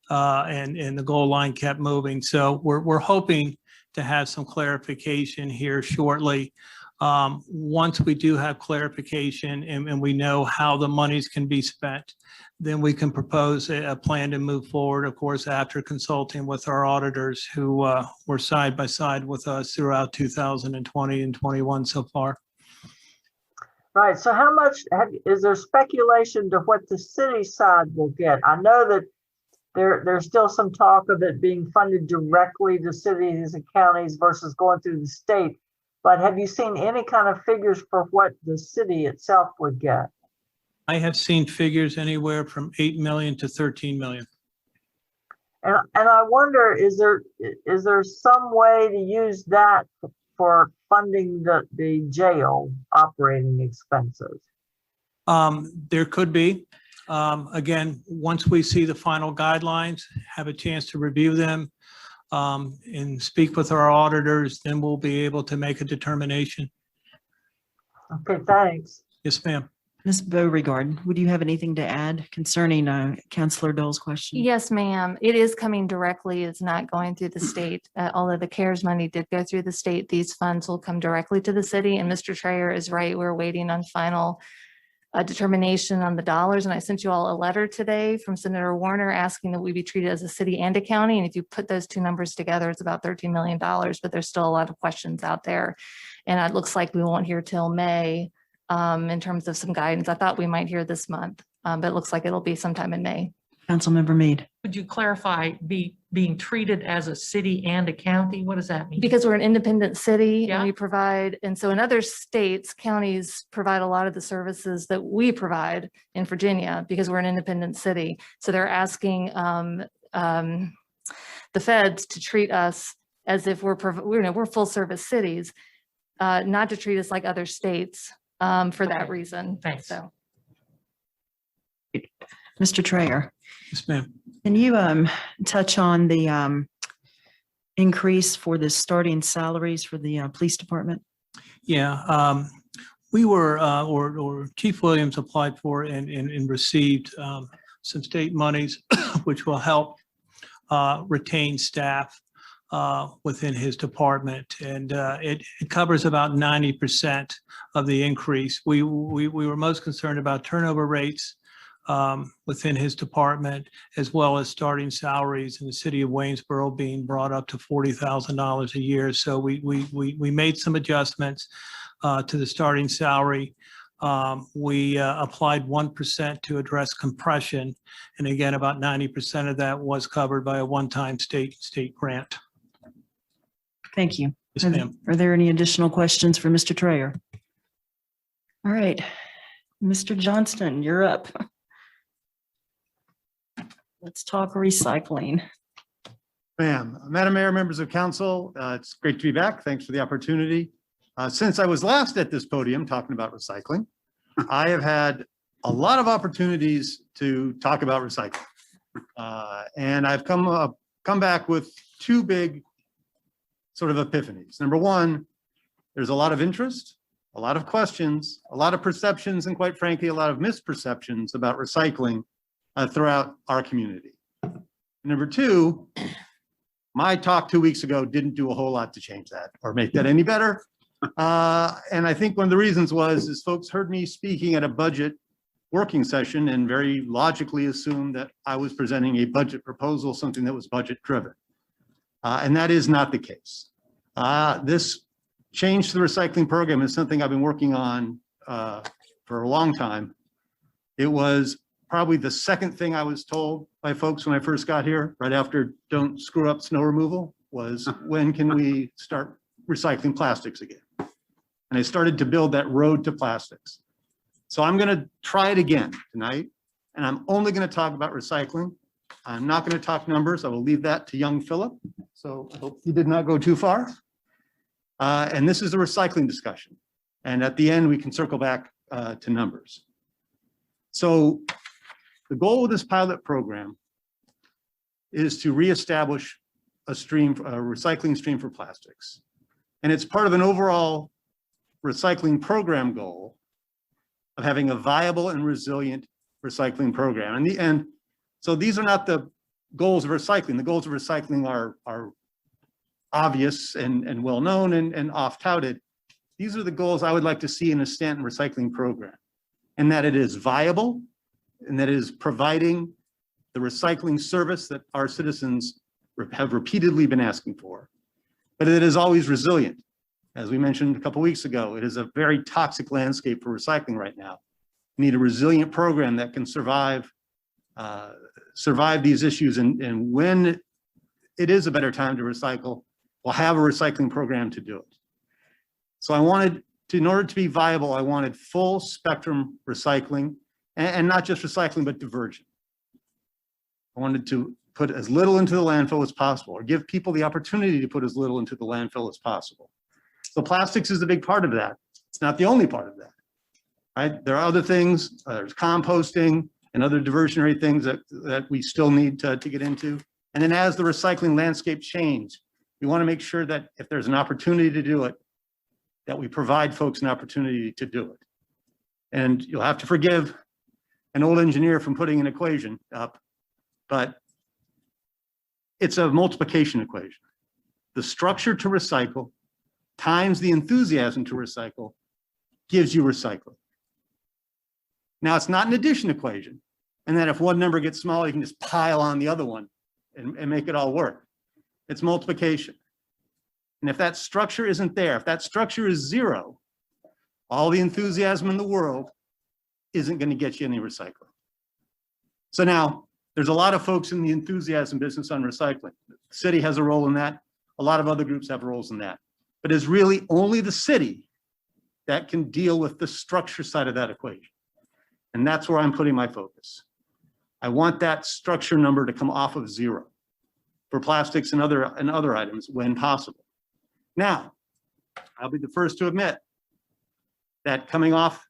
Speaker 6: and the goal line kept moving. So we're hoping to have some clarification here shortly. Once we do have clarification and we know how the monies can be spent, then we can propose a plan to move forward, of course, after consulting with our auditors who were side by side with us throughout 2020 and 21 so far.
Speaker 4: Right. So how much is there speculation to what the city side will get? I know that there's still some talk of it being funded directly to cities and counties versus going through the state. But have you seen any kind of figures for what the city itself would get?
Speaker 6: I have seen figures anywhere from 8 million to 13 million.
Speaker 4: And I wonder, is there some way to use that for funding the jail operating expenses?
Speaker 6: There could be. Again, once we see the final guidelines, have a chance to review them and speak with our auditors, then we'll be able to make a determination.
Speaker 4: Okay, thanks.
Speaker 6: Yes, ma'am.
Speaker 1: Ms. Beauregard, would you have anything to add concerning Councilor Dole's question?
Speaker 11: Yes, ma'am. It is coming directly. It's not going through the state. Although the CARES money did go through the state, these funds will come directly to the city. And Mr. Trayer is right. We're waiting on final determination on the dollars. And I sent you all a letter today from Senator Warner asking that we be treated as a city and a county. And if you put those two numbers together, it's about $13 million, but there's still a lot of questions out there. And it looks like we won't hear till May in terms of some guidance. I thought we might hear this month, but it looks like it'll be sometime in May.
Speaker 1: Councilmember Meade.
Speaker 8: Would you clarify being treated as a city and a county? What does that mean?
Speaker 11: Because we're an independent city
Speaker 8: Yeah.
Speaker 11: and we provide, and so in other states, counties provide a lot of the services that we provide in Virginia because we're an independent city. So they're asking the feds to treat us as if we're full service cities, not to treat us like other states for that
Speaker 8: Okay.
Speaker 11: reason.
Speaker 8: Thanks.
Speaker 11: So.
Speaker 1: Mr. Trayer,
Speaker 6: Yes, ma'am.
Speaker 1: can you touch on the increase for the starting salaries for the police department?
Speaker 6: Yeah, we were, or Chief Williams applied for and received some state monies, which will help retain staff within his department. And it covers about 90% of the increase. We were most concerned about turnover rates within his department, as well as starting salaries in the city of Waynesboro being brought up to $40,000 a year. So we made some adjustments to the starting salary. We applied 1% to address compression. And again, about 90% of that was covered by a one-time state grant.
Speaker 1: Thank you.
Speaker 6: Yes, ma'am.
Speaker 1: Are there any additional questions for Mr. Trayer? All right, Mr. Johnston, you're up. Let's talk recycling.
Speaker 12: Madam Mayor, members of council, it's great to be back. Thanks for the opportunity. Since I was last at this podium talking about recycling, I have had a lot of opportunities to talk about recycling. And I've come back with two big sort of epiphanies. Number one, there's a lot of interest, a lot of questions, a lot of perceptions, and quite frankly, a lot of misperceptions about recycling throughout our community. Number two, my talk 2 weeks ago didn't do a whole lot to change that or make that any better. And I think one of the reasons is folks heard me speaking at a budget working session and very logically assumed that I was presenting a budget proposal, something that was budget driven. And that is not the case. This change to the recycling program is something I've been working on for a long time. It was probably the second thing I was told by folks when I first got here, right after don't screw up snow removal, was when can we start recycling plastics again? And I started to build that road to plastics. So I'm going to try it again tonight, and I'm only going to talk about recycling. I'm not going to talk numbers. I will leave that to young Philip. So I hope he did not go too far. And this is a recycling discussion. And at the end, we can circle back to numbers. So the goal of this pilot program is to reestablish a recycling stream for plastics. And it's part of an overall recycling program goal of having a viable and resilient recycling program. And so these are not the goals of recycling. The goals of recycling are obvious and well-known and oft-touted. These are the goals I would like to see in a Staunton recycling program, and that it is viable and that it is providing the recycling service that our citizens have repeatedly been asking for, but it is always resilient. As we mentioned a couple weeks ago, it is a very toxic landscape for recycling right now. We need a resilient program that can survive these issues, and when it is a better time to recycle, we'll have a recycling program to do it. So I wanted to, in order to be viable, I wanted full spectrum recycling, and not just recycling, but diversion. I wanted to put as little into the landfill as possible, or give people the opportunity to put as little into the landfill as possible. So plastics is a big part of that. It's not the only part of that, right? There are other things, there's composting and other diversionary things that we still need to get into. And then as the recycling landscape change, we want to make sure that if there's an opportunity to do it, that we provide folks an opportunity to do it. And you'll have to forgive an old engineer from putting an equation up, but it's a multiplication equation. The structure to recycle times the enthusiasm to recycle gives you recycling. Now, it's not an addition equation, and that if one number gets smaller, you can just pile on the other one and make it all work. It's multiplication. And if that structure isn't there, if that structure is zero, all the enthusiasm in the world isn't going to get you any recycling. So now, there's a lot of folks in the enthusiasm business on recycling. The city has a role in that. A lot of other groups have roles in that. But it's really only the city that can deal with the structure side of that equation. And that's where I'm putting my focus. I want that structure number to come off of zero for plastics and other items when possible. Now, I'll be the first to admit that coming off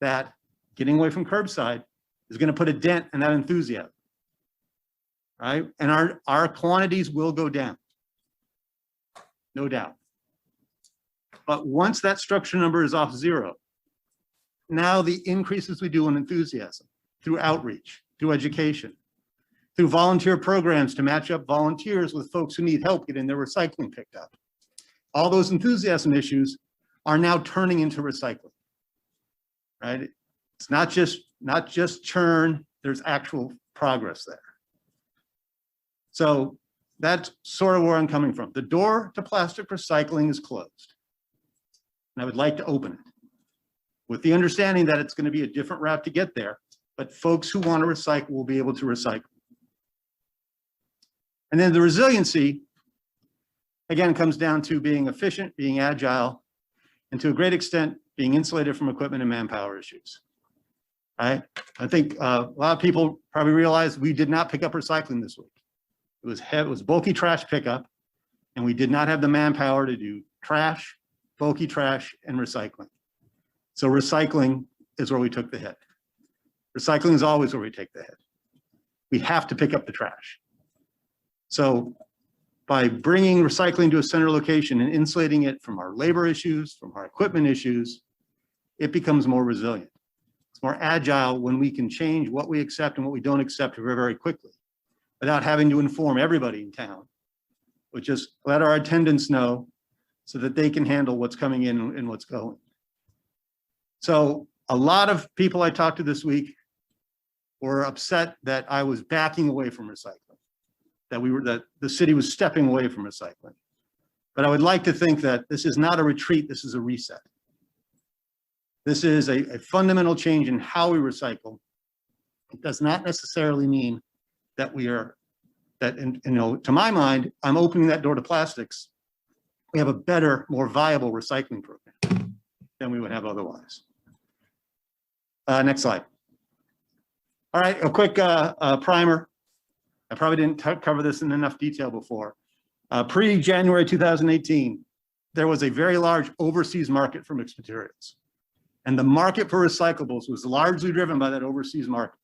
Speaker 12: that, getting away from curbside is going to put a dent in that enthusiasm, right? And our quantities will go down, no doubt. But once that structure number is off zero, now the increases we do in enthusiasm through outreach, through education, through volunteer programs to match up volunteers with folks who need help getting their recycling picked up. All those enthusiasm issues are now turning into recycling, right? It's not just churn, there's actual progress there. So that's sort of where I'm coming from. The door to plastic recycling is closed. And I would like to open it with the understanding that it's going to be a different route to get there, but folks who want to recycle will be able to recycle. And then the resiliency, again, comes down to being efficient, being agile, and to a great extent, being insulated from equipment and manpower issues. Right? I think a lot of people probably realize we did not pick up recycling this week. It was bulky trash pickup, and we did not have the manpower to do trash, bulky trash, and recycling. So recycling is where we took the hit. Recycling is always where we take the hit. We have to pick up the trash. So by bringing recycling to a center location and insulating it from our labor issues, from our equipment issues, it becomes more resilient. It's more agile when we can change what we accept and what we don't accept very, very quickly without having to inform everybody in town, but just let our attendants know so that they can handle what's coming in and what's going. So a lot of people I talked to this week were upset that I was backing away from recycling, that the city was stepping away from recycling. But I would like to think that this is not a retreat, this is a reset. This is a fundamental change in how we recycle. It does not necessarily mean that we are, that, to my mind, I'm opening that door to plastics. We have a better, more viable recycling program than we would have otherwise. Next slide. All right, a quick primer. I probably didn't cover this in enough detail before. Pre-January 2018, there was a very large overseas market for mixed materials. And the market for recyclables was largely driven by that overseas market.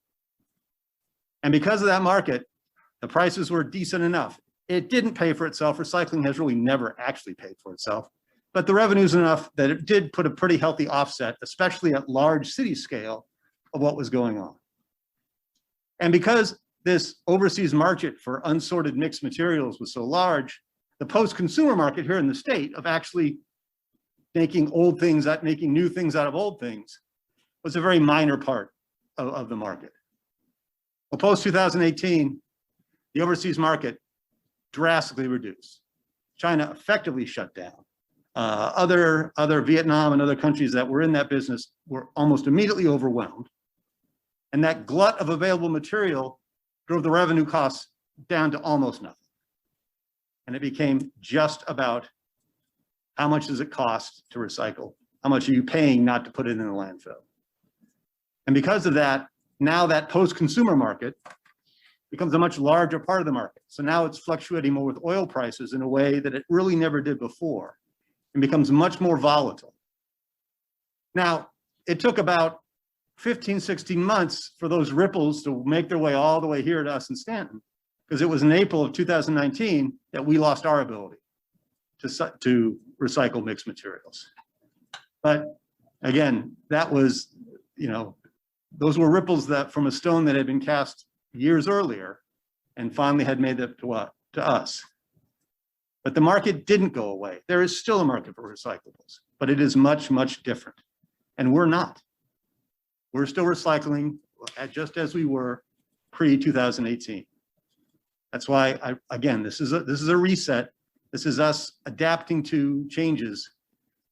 Speaker 12: And because of that market, the prices were decent enough. It didn't pay for itself. Recycling has really never actually paid for itself. But the revenue's enough that it did put a pretty healthy offset, especially at large city scale, of what was going on. And because this overseas market for unsorted mixed materials was so large, the post-consumer market here in the state of actually making new things out of old things was a very minor part of the market. Well, post-2018, the overseas market drastically reduced. China effectively shut down. Other Vietnam and other countries that were in that business were almost immediately overwhelmed. And that glut of available material drove the revenue costs down to almost nothing. And it became just about how much does it cost to recycle? How much are you paying not to put it in the landfill? And because of that, now that post-consumer market becomes a much larger part of the market. So now it's fluctuating more with oil prices in a way that it really never did before and becomes much more volatile. Now, it took about 15, 16 months for those ripples to make their way all the way here to us in Staunton, because it was in April of 2019 that we lost our ability to recycle mixed materials. But again, that was, those were ripples that from a stone that had been cast years earlier and finally had made it to us. But the market didn't go away. There is still a market for recyclables, but it is much, much different. And we're not. We're still recycling just as we were pre-2018. That's why, again, this is a reset. This is us adapting to changes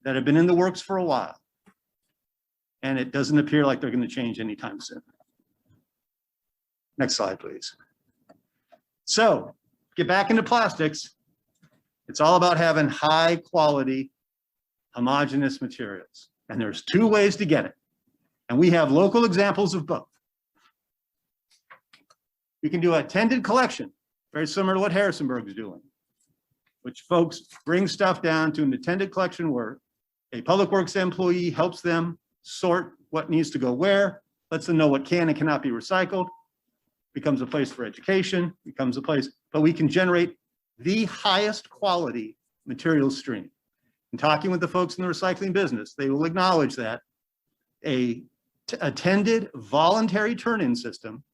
Speaker 12: that have been in the works for a while. And it doesn't appear like they're going to change anytime soon. Next slide, please. So, get back into plastics. It's all about having high quality, homogeneous materials. And there's two ways to get it. And we have local examples of both. We can do a tended collection, very similar to what Harrisonburg is doing, which folks bring stuff down to an attended collection where a public works employee helps them sort what needs to go where, lets them know what can and cannot be recycled, becomes a place for education, becomes a place, but we can generate the highest quality material stream. In talking with the folks in the recycling business, they will acknowledge that a attended voluntary turn-in system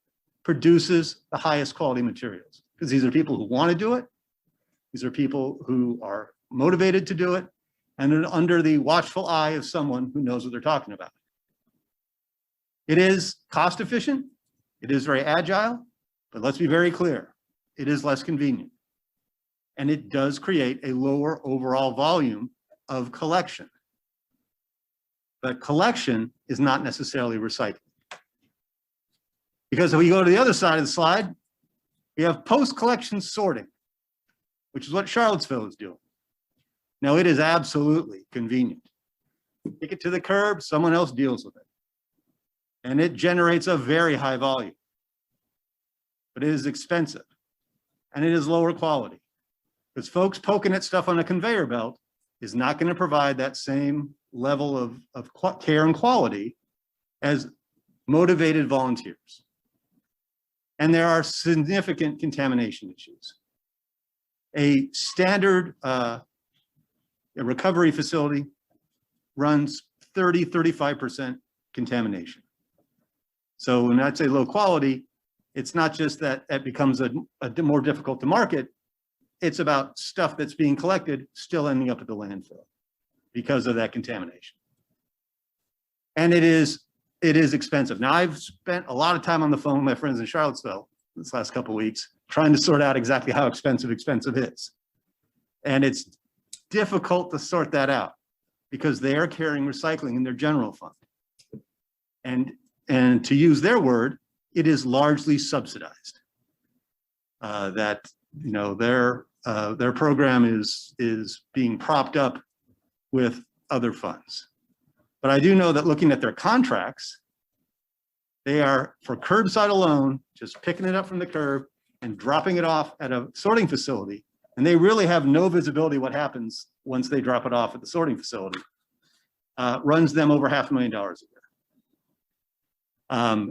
Speaker 12: produces the highest quality materials, because these are people who want to do it. These are people who are motivated to do it and under the watchful eye of someone who knows what they're talking about. It is cost efficient. It is very agile, but let's be very clear. It is less convenient. And it does create a lower overall volume of collection. But collection is not necessarily recycling. Because if we go to the other side of the slide, we have post-collection sorting, which is what Charlottesville is doing. Now, it is absolutely convenient. Take it to the curb, someone else deals with it. And it generates a very high volume. But it is expensive. And it is lower quality. Because folks poking at stuff on a conveyor belt is not going to provide that same level of care and quality as motivated volunteers. And there are significant contamination issues. A standard recovery facility runs 30–35% contamination. So when I say low quality, it's not just that it becomes a more difficult to market. It's about stuff that's being collected still ending up at the landfill because of that contamination. And it is expensive. Now, I've spent a lot of time on the phone with my friends in Charlottesville this last couple of weeks trying to sort out exactly how expensive is. And it's difficult to sort that out because they are carrying recycling in their general fund. And to use their word, it is largely subsidized. That, you know, their program is being propped up with other funds. But I do know that looking at their contracts, they are, for curbside alone, just picking it up from the curb and dropping it off at a sorting facility. And they really have no visibility what happens once they drop it off at the sorting facility. Runs them over $500,000 a year.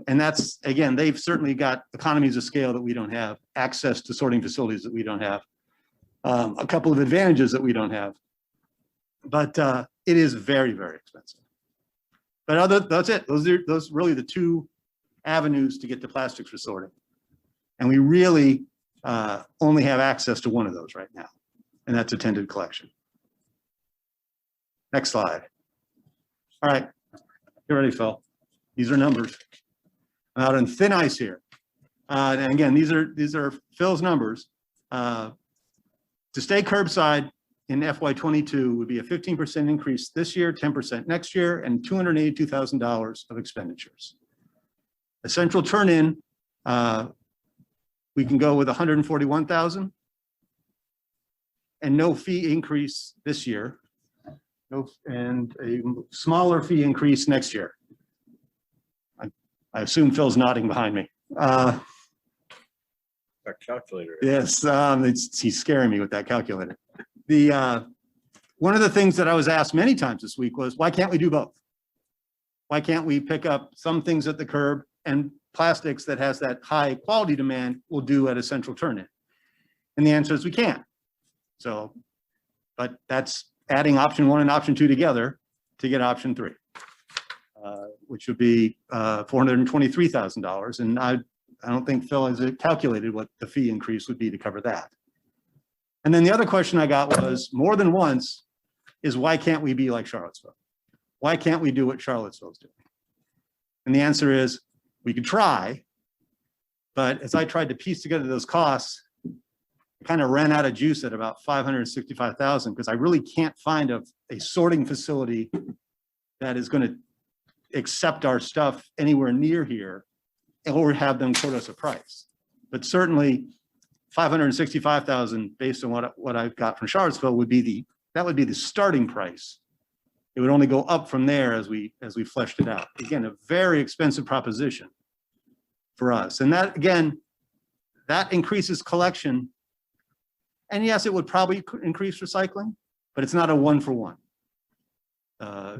Speaker 12: And that's, again, they've certainly got economies of scale that we don't have, access to sorting facilities that we don't have, a couple of advantages that we don't have. But it is very, very expensive. But that's it. Those really the two avenues to get to plastics for sorting. And we really only have access to one of those right now, and that's attended collection. Next slide. All right, get ready, Phil. These are numbers. I'm out on thin ice here. And again, these are Phil's numbers. To stay curbside in FY22 would be a 15% increase this year, 10% next year, and $282,000 of expenditures. A central turn-in, we can go with 141,000 and no fee increase this year. And a smaller fee increase next year. I assume Phil's nodding behind me.
Speaker 13: That calculator.
Speaker 12: Yes, he's scaring me with that calculator. One of the things that I was asked many times this week was, why can't we do both? Why can't we pick up some things at the curb and plastics that has that high quality demand we'll do at a central turn-in? And the answer is we can. So, but that's adding option 1 and option 2 together to get option 3, which would be $423,000. And I don't think Phil has calculated what the fee increase would be to cover that. And then the other question I got was more than once is, why can't we be like Charlottesville? Why can't we do what Charlottesville's doing? And the answer is, we could try, but as I tried to piece together those costs, I kind of ran out of juice at about $565,000 because I really can't find a sorting facility that is going to accept our stuff anywhere near here or have them quote us a price. But certainly $565,000 based on what I've got from Charlottesville would be the starting price. It would only go up from there as we fleshed it out. Again, a very expensive proposition for us. And that, again, that increases collection. And yes, it would probably increase recycling, but it's not a 1-for-1.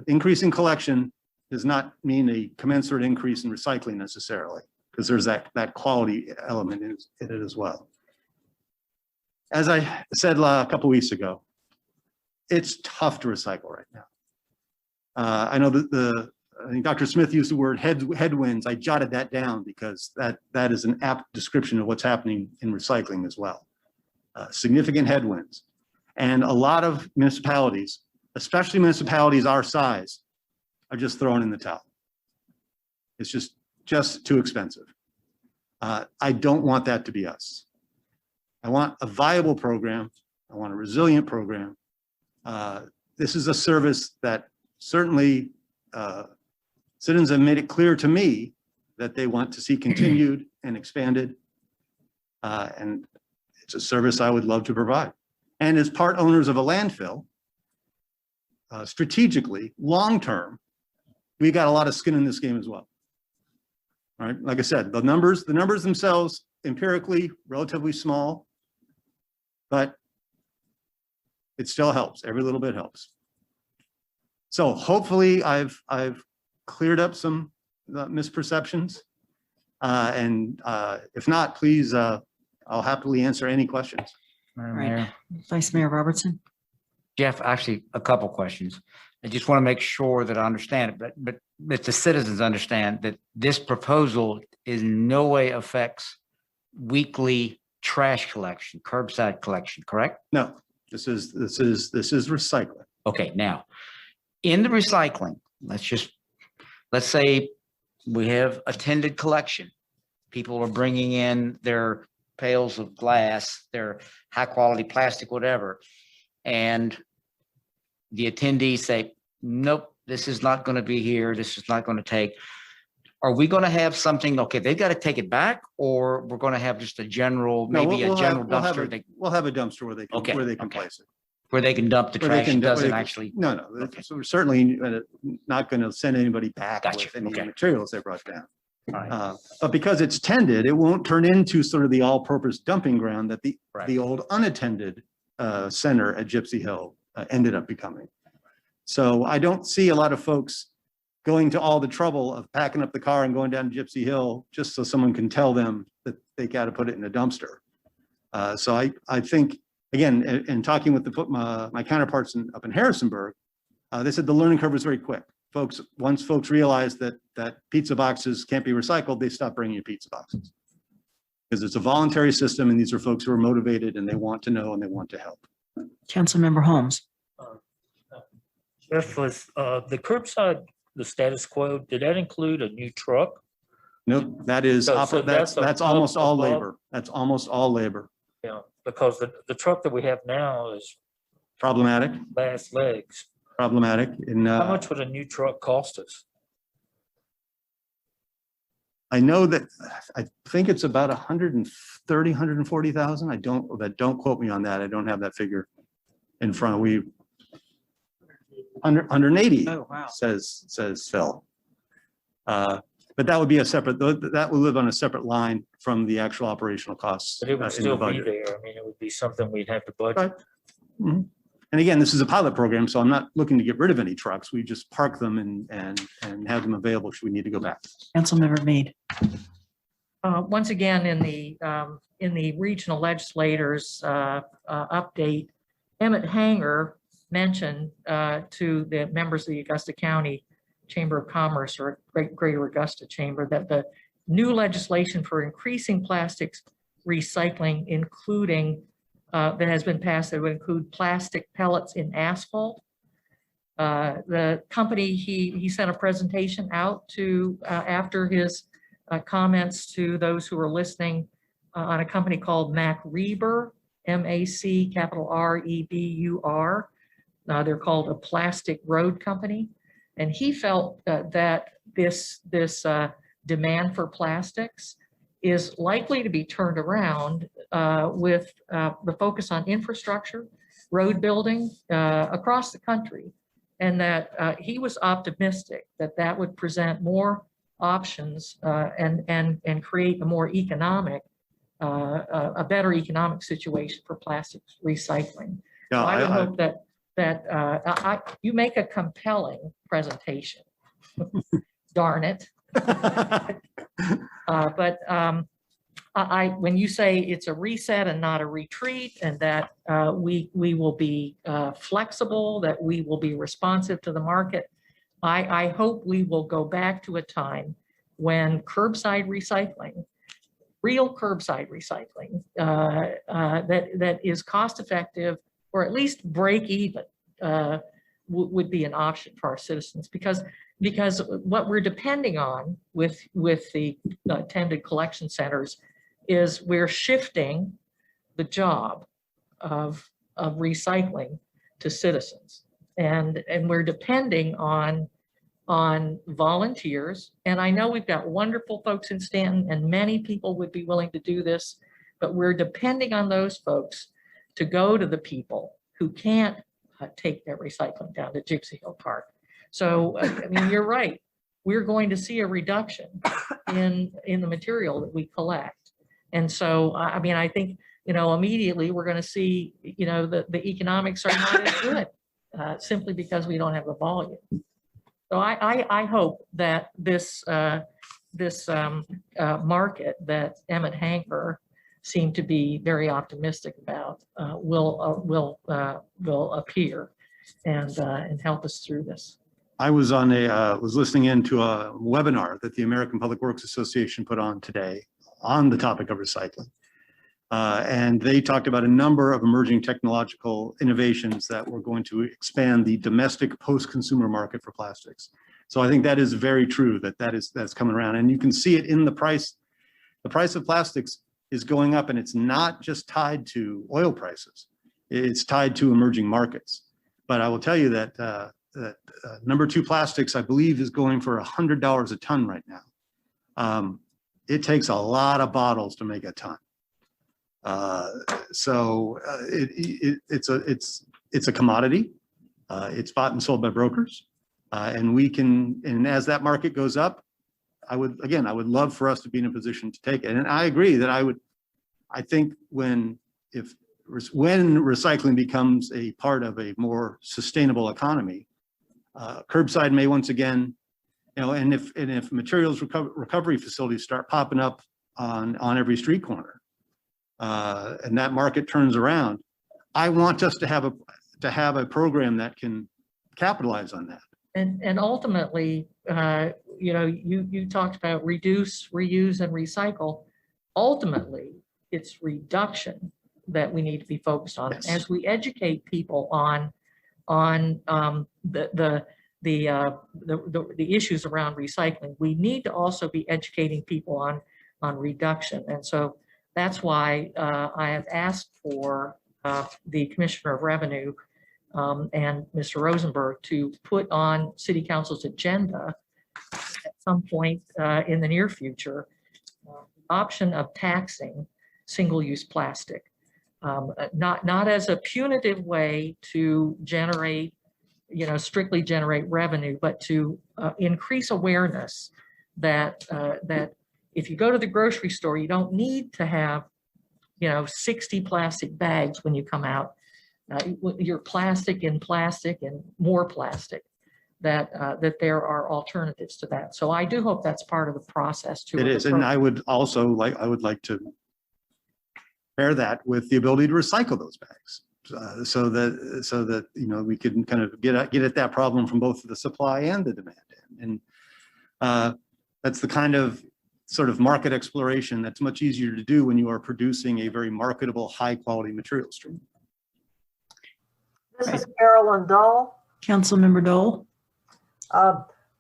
Speaker 12: Increasing collection does not mean a commensurate increase in recycling necessarily, because there's that quality element in it as well. As I said a couple weeks ago, it's tough to recycle right now. I know that I think Dr. Smith used the word headwinds. I jotted that down because that is an apt description of what's happening in recycling as well. Significant headwinds. And a lot of municipalities, especially municipalities our size, are just throwing in the towel. It's just too expensive. I don't want that to be us. I want a viable program. I want a resilient program. This is a service that certainly citizens have made it clear to me that they want to see continued and expanded. And it's a service I would love to provide. And as part owners of a landfill, strategically, long-term, we got a lot of skin in this game as well. All right, like I said, the numbers themselves, empirically, relatively small, but it still helps. Every little bit helps. So hopefully I've cleared up some misperceptions. And if not, please, I'll happily answer any questions.
Speaker 2: Madam
Speaker 1: Right.
Speaker 2: Mayor.
Speaker 1: Vice Mayor Robertson.
Speaker 2: Jeff, actually, a couple questions. I just want to make sure that I understand it, but that the citizens understand that this proposal in no way affects weekly trash collection, curbside collection, correct?
Speaker 12: No, this is recycling.
Speaker 2: Okay, now, in the recycling, let's say we have attended collection. People are bringing in their pails of glass, their high quality plastic, whatever. And the attendees say, nope, this is not going to be here. This is not going to take. are we going to have something, okay, they've got to take it back, or we're going to have just a general,
Speaker 12: No,
Speaker 2: maybe a
Speaker 12: we'll have-
Speaker 2: general
Speaker 12: we'll have
Speaker 2: dumpster
Speaker 12: a-
Speaker 2: they-
Speaker 12: We'll have a dumpster
Speaker 2: Okay,
Speaker 12: where they can
Speaker 2: okay.
Speaker 12: place it.
Speaker 2: where they can dump the
Speaker 12: Where they
Speaker 2: trash?
Speaker 12: can
Speaker 2: It
Speaker 12: dump- where
Speaker 2: doesn't
Speaker 12: they can-
Speaker 2: actually,
Speaker 12: No, no,
Speaker 2: Okay.
Speaker 12: so we're certainly not going to send anybody back
Speaker 2: Gotcha,
Speaker 12: with any
Speaker 2: okay.
Speaker 12: materials they brought down.
Speaker 2: all right,
Speaker 12: But because it's tended, it won't turn into sort of the all-purpose dumping ground that the
Speaker 2: Right.
Speaker 12: old unattended center at Gypsy Hill ended up becoming. So I don't see a lot of folks going to all the trouble of packing up the car and going down to Gypsy Hill just so someone can tell them that they got to put it in a dumpster. So I think, again, in talking with my counterparts up in Harrisonburg, they said the learning curve was very quick. Once folks realized that pizza boxes can't be recycled, they stopped bringing you pizza boxes. Because it's a voluntary system and these are folks who are motivated and they want to know and they want to help.
Speaker 1: Councilmember Holmes.
Speaker 10: Jeff, was the curbside, the status quo, did that include a new truck?
Speaker 12: Nope, that is,
Speaker 10: So
Speaker 12: that's
Speaker 10: that's
Speaker 12: almost all
Speaker 10: above-
Speaker 12: labor. That's almost all labor.
Speaker 10: Yeah, because the truck that we have now is
Speaker 12: Problematic,
Speaker 10: last legs.
Speaker 12: problematic. And
Speaker 10: How much would a new truck cost us?
Speaker 12: I know that, I think it's about 130, 140,000. Don't quote me on that. I don't have that figure in front. 180,
Speaker 1: Oh, wow.
Speaker 12: says Phil. But that would be a separate, that would live on a separate line from the actual operational costs.
Speaker 10: But it
Speaker 12: in
Speaker 10: would
Speaker 12: the
Speaker 10: still be
Speaker 12: budget.
Speaker 10: there. I mean, it would be something we'd have to budget.
Speaker 12: Right. Mhm. And again, this is a pilot program, so I'm not looking to get rid of any trucks. We just park them and have them available should we need to go back.
Speaker 1: Councilmember Mead.
Speaker 8: Once again, in the regional legislators update, Emmett Hanger mentioned to the members of the Augusta County Chamber of Commerce or Greater Augusta Chamber that the new legislation for increasing plastics recycling, including that has been passed, that would include plastic pellets in asphalt. The company, he sent a presentation out to after his comments to those who are listening on a company called MacRebur, M-A-C capital R-E-B-U-R. They're called a plastic road company. And he felt that this demand for plastics is likely to be turned around with the focus on infrastructure, road building across the country. And that he was optimistic that that would present more options and create a more economic, a better economic situation for plastics recycling.
Speaker 12: Yeah,
Speaker 8: So I would hope that you make a compelling presentation. Darn it. When you say it's a reset and not a retreat, and that we will be flexible, that we will be responsive to the market, I hope we will go back to a time when curbside recycling, real curbside recycling, that is cost effective or at least break even would be an option for our citizens, because what we're depending on with the attended collection centers is we're shifting the job of recycling to citizens, and we're depending on volunteers. And I know we've got wonderful folks in Staunton and many people would be willing to do this, but we're depending on those folks to go to the people who can't take their recycling down to Gypsy Hill Park. So, I mean, you're right. We're going to see a reduction in the material that we collect. And so, I mean, I think, immediately we're going to see, the economics are not as good simply because we don't have the volume. So I hope that this market that Emmett Hanker seemed to be very optimistic about will appear and help us through this.
Speaker 12: I was was listening into a webinar that the American Public Works Association put on today on the topic of recycling. And they talked about a number of emerging technological innovations that were going to expand the domestic post-consumer market for plastics. So I think that is very true, that's coming around. And you can see it in the price. The price of plastics is going up, and it's not just tied to oil prices. It's tied to emerging markets. But I will tell you that number 2 plastics, I believe, is going for $100 a ton right now. It takes a lot of bottles to make a ton. It's a commodity. It's bought and sold by brokers. And as that market goes up, I would love for us to be in a position to take it. And I agree that I think when recycling becomes a part of a more sustainable economy, curbside may once again, and if materials recovery facilities start popping up on every street corner, and that market turns around, I want us to have a program that can capitalize on that.
Speaker 8: And ultimately, you talked about reduce, reuse, and recycle. Ultimately, it's reduction that we need to be focused on.
Speaker 12: Yes.
Speaker 8: As we educate people on the issues around recycling, we need to also be educating people on reduction. And so that's why I have asked for the Commissioner of Revenue and Mr. Rosenberg to put on City Council's agenda at some point in the near future, option of taxing single-use plastic. Not as a punitive way to generate, strictly generate revenue, but to increase awareness that if you go to the grocery store, you don't need to have, 60 plastic bags when you come out. You're plastic and more plastic, that there are alternatives to that. So I do hope that's part of the process too.
Speaker 12: It is, and I would like to pair that with the ability to recycle those bags, so that we can kind of get at that problem from both the supply and the demand end. And that's the kind of sort of market exploration that's much easier to do when you are producing a very marketable, high quality material stream.
Speaker 4: This is Carolyn Dole.
Speaker 1: Councilmember Dole.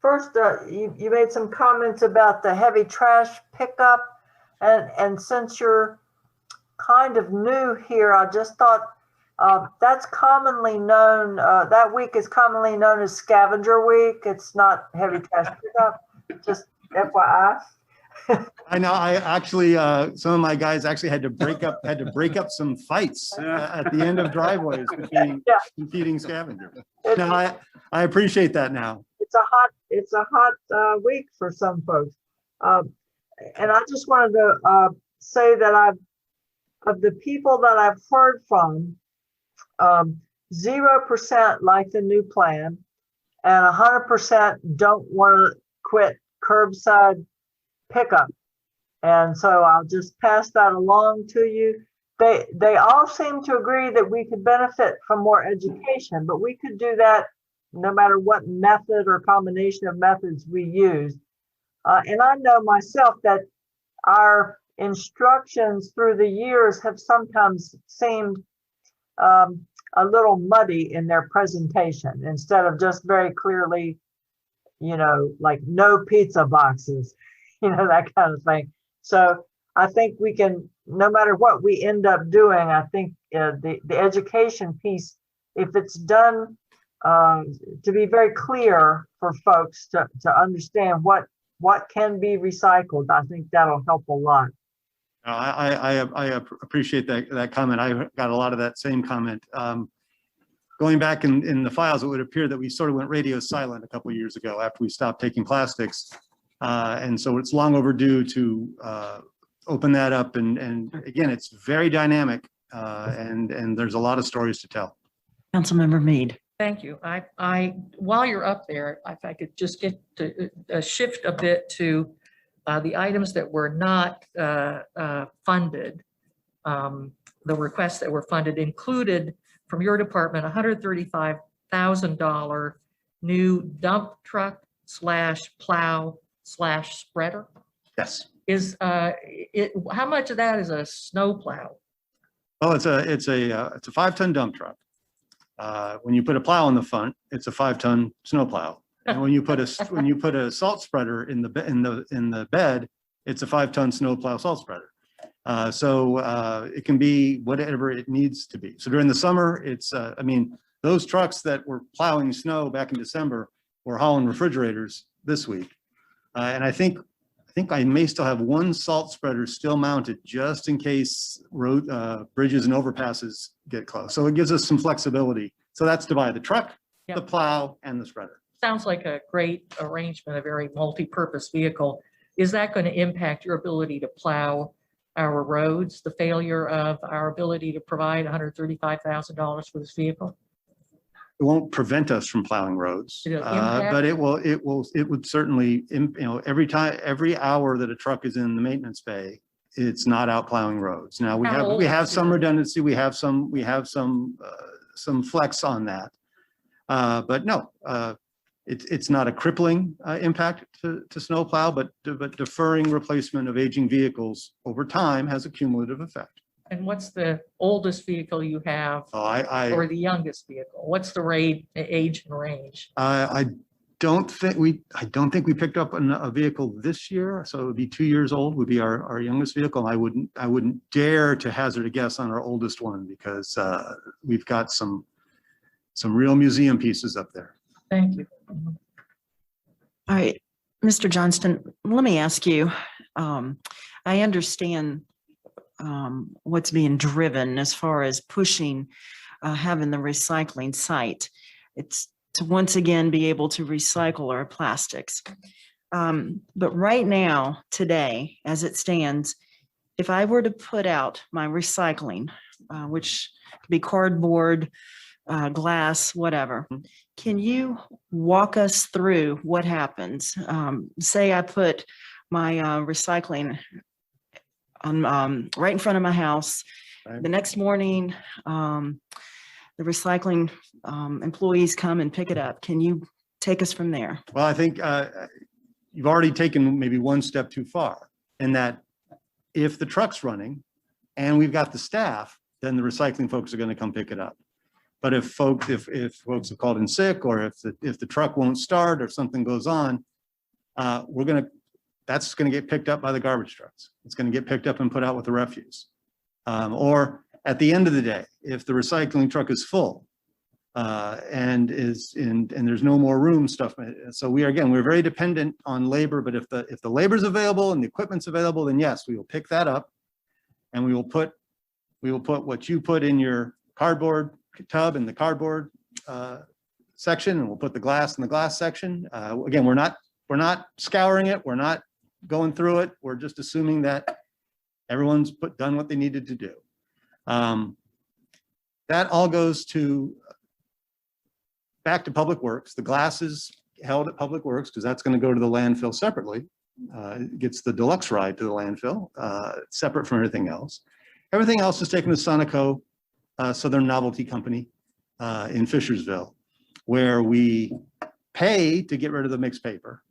Speaker 4: First, you made some comments about the heavy trash pickup, and since you're kind of new here, I just thought that's commonly known, that week is commonly known as Scavenger Week. It's not heavy trash pickup, just FYI.
Speaker 12: I know. I actually, some of my guys actually had to break up some fights at the end of driveways between competing scavengers. No, I appreciate that now.
Speaker 4: It's a hot week for some folks, and I just wanted to say that of the people that I've heard from, 0% like the new plan, and 100% don't want to quit curbside pickup. And so I'll just pass that along to you. They all seem to agree that we could benefit from more education, but we could do that no matter what method or combination of methods we use. And I know myself that our instructions through the years have sometimes seemed a little muddy in their presentation, instead of just very clearly, like no pizza boxes, that kind of thing. So I think we can, no matter what we end up doing, I think the education piece, if it's done to be very clear for folks to understand what can be recycled, I think that'll help a lot.
Speaker 12: I appreciate that comment. I got a lot of that same comment. Going back in the files, it would appear that we sort of went radio silent a couple of years ago after we stopped taking plastics. And so it's long overdue to open that up. And again, it's very dynamic, and there's a lot of stories to tell.
Speaker 1: Councilmember Mead.
Speaker 8: Thank you. While you're up there, if I could just get to shift a bit to the items that were not funded. The requests that were funded included from your department $135,000 new dump truck /plow/spreader.
Speaker 12: Yes.
Speaker 8: How much of that is a snow plow?
Speaker 12: Oh, it's a 5-ton dump truck. When you put a plow on the front, it's a 5-ton snow plow. And when you put a salt spreader in the bed, it's a 5-ton snow plow salt spreader. So it can be whatever it needs to be. So during the summer, it's those trucks that were plowing snow back in December were hauling refrigerators this week. And I think think I may still have one salt spreader still mounted just in case road, bridges and overpasses get closed. So it gives us some flexibility. So that's to buy the truck, the
Speaker 8: Yep.
Speaker 12: plow, and the spreader.
Speaker 8: Sounds like a great arrangement, a very multi-purpose vehicle. Is that going to impact your ability to plow our roads, the failure of our ability to provide $135,000 for this vehicle?
Speaker 12: It won't prevent us from plowing roads,
Speaker 8: It'll impact-
Speaker 12: but it would certainly, every hour that a truck is in the maintenance bay, it's not out plowing roads. Now, we
Speaker 8: How old
Speaker 12: have
Speaker 8: is
Speaker 12: some
Speaker 8: your-
Speaker 12: redundancy, we have some flex on that. But no, it's not a crippling impact to snowplow, but deferring replacement of aging vehicles over time has a cumulative effect.
Speaker 8: And what's the oldest vehicle you have
Speaker 12: Oh,
Speaker 8: or the youngest vehicle? What's the age and range?
Speaker 12: I don't think we picked up a vehicle this year, so it would be 2 years old would be our youngest vehicle. I wouldn't dare to hazard a guess on our oldest one because we've got some real museum pieces up there.
Speaker 8: Thank you.
Speaker 1: All right, Mr. Johnston, let me ask you, I understand what's being driven as far as pushing, having the recycling site. It's to once again be able to recycle our plastics. But right now, today, as it stands, if I were to put out my recycling, which could be cardboard, glass, whatever, can you walk us through what happens? Say I put my recycling on right in front of my house.
Speaker 12: Right.
Speaker 1: The next morning, the recycling employees come and pick it up. Can you take us from there?
Speaker 12: Well, I think you've already taken maybe one step too far in that if the truck's running and we've got the staff, then the recycling folks are going to come pick it up. But if folks have called in sick or if the truck won't start or something goes on, that's going to get picked up by the garbage trucks. It's going to get picked up and put out with the refuse. Or at the end of the day, if the recycling truck is full and there's no more room stuff. So we're very dependent on labor, but if the labor's available and the equipment's available, then yes, we will pick that up and we will put what you put in your cardboard tub in the cardboard section, and we'll put the glass in the glass section. Again, we're not scouring it. We're not going through it. We're just assuming that everyone's done what they needed to do. That all goes back to Public Works. The glass is held at Public Works because that's going to go to the landfill separately. It gets the deluxe ride to the landfill, separate from everything else. Everything else is taken to Sonico, Southern Novelty Company in Fishersville, where we pay to get rid of the mixed paper.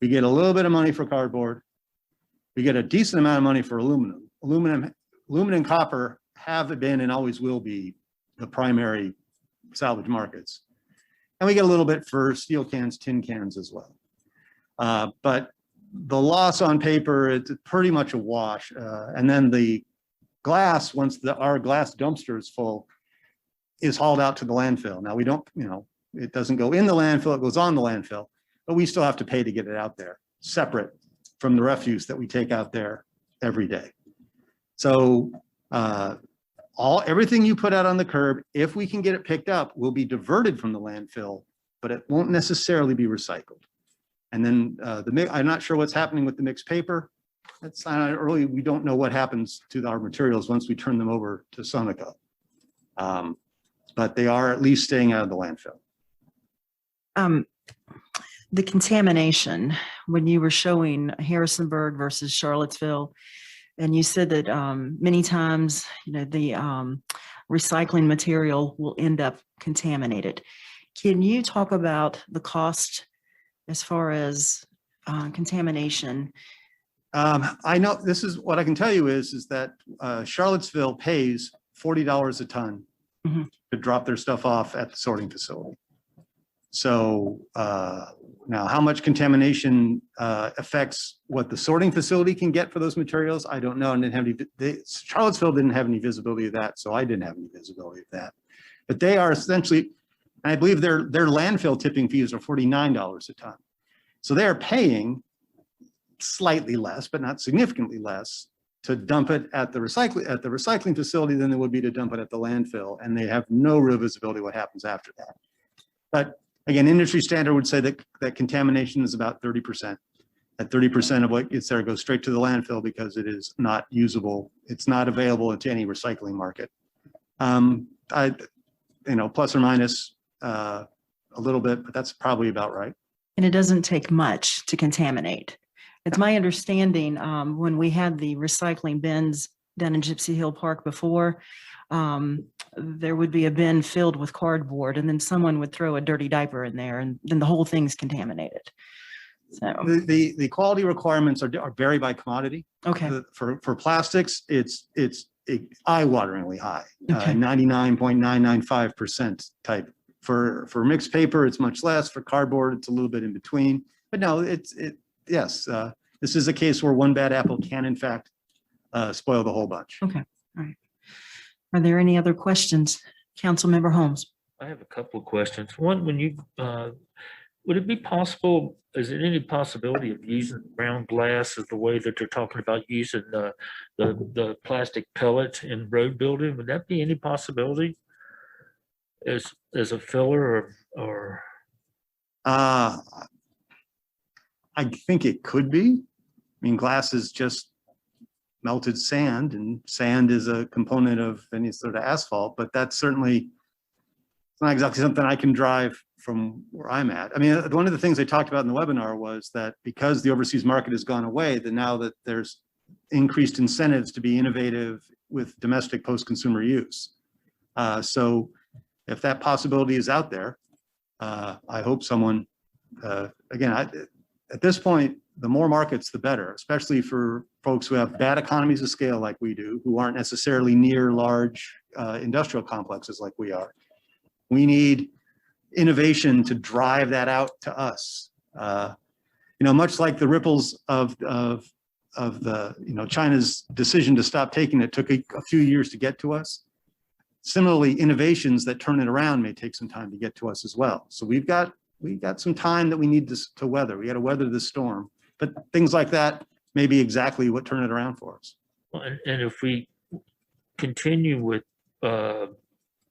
Speaker 12: We get a little bit of money for cardboard. We get a decent amount of money for aluminum. Aluminum and copper have been and always will be the primary salvage markets. And we get a little bit for steel cans, tin cans as well. But the loss on paper, it's pretty much a wash. And then the glass, once our glass dumpster is full, is hauled out to the landfill. Now we don't, it doesn't go in the landfill, it goes on the landfill, but we still have to pay to get it out there, separate from the refuse that we take out there every day. So everything you put out on the curb, if we can get it picked up, will be diverted from the landfill, but it won't necessarily be recycled. And then I'm not sure what's happening with the mixed paper. That's early. We don't know what happens to our materials once we turn them over to Sonico. But they are at least staying out of the landfill.
Speaker 1: The contamination, when you were showing Harrisonburg versus Charlottesville, and you said that many times, the recycling material will end up contaminated. Can you talk about the cost as far as contamination?
Speaker 12: I know this is what I can tell you is that Charlottesville pays $40 a ton to drop their stuff off at the sorting facility. So now how much contamination affects what the sorting facility can get for those materials, I don't know. And Charlottesville didn't have any visibility of that, so I didn't have any visibility of that. But they are essentially, and I believe their landfill tipping fees are $49 a ton. So they're paying slightly less, but not significantly less, to dump it at the recycling facility than it would be to dump it at the landfill. And they have no real visibility what happens after that. But again, industry standard would say that contamination is about 30%. That 30% of what gets there goes straight to the landfill because it is not usable. It's not available into any recycling market. Plus or minus a little bit, but that's probably about right.
Speaker 1: And it doesn't take much to contaminate. It's my understanding, when we had the recycling bins down in Gypsy Hill Park before, there would be a bin filled with cardboard and then someone would throw a dirty diaper in there and then the whole thing's contaminated. So,
Speaker 12: The quality requirements are vary by commodity.
Speaker 1: okay,
Speaker 12: For plastics, it's eye-wateringly high,
Speaker 1: Okay.
Speaker 12: 99.995% type. For mixed paper, it's much less. For cardboard, it's a little bit in between. But no, yes, this is a case where one bad apple can in fact spoil the whole bunch.
Speaker 1: okay, all right. Are there any other questions? Councilmember Holmes?
Speaker 10: I have a couple of questions. One, when you, would it be possible, is there any possibility of using ground glass as the way that they're talking about using the plastic pellets in road building? Would that be any possibility as a filler or?
Speaker 12: I think it could be. I mean, glass is just melted sand, and sand is a component of any sort of asphalt, but that's certainly it's not exactly something I can drive from where I'm at. I mean, one of the things I talked about in the webinar was that because the overseas market has gone away, that now that there's increased incentives to be innovative with domestic post-consumer use. So if that possibility is out there, I hope someone, again, at this point, the more markets, the better, especially for folks who have bad economies of scale like we do, who aren't necessarily near large industrial complexes like we are. We need innovation to drive that out to us. Much like the ripples of the, China's decision to stop taking it took a few years to get to us. Similarly, innovations that turn it around may take some time to get to us as well. So we've got some time that we need to weather. We got to weather this storm, but things like that may be exactly what turn it around for us.
Speaker 10: And if we continue with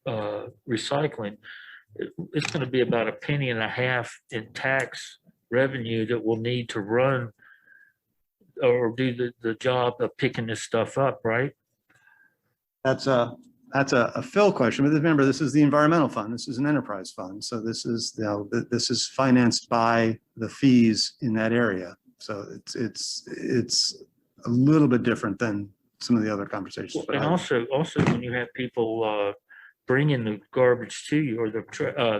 Speaker 10: recycling, it's going to be about $0.015 in tax revenue that we'll need to run or do the job of picking this stuff up, right?
Speaker 12: That's a Phil question, but remember, this is the environmental fund. This is an enterprise fund. So this is, this is financed by the fees in that area. So it's a little bit different than some of the other conversations.
Speaker 10: And also when you have people bringing the garbage to you or the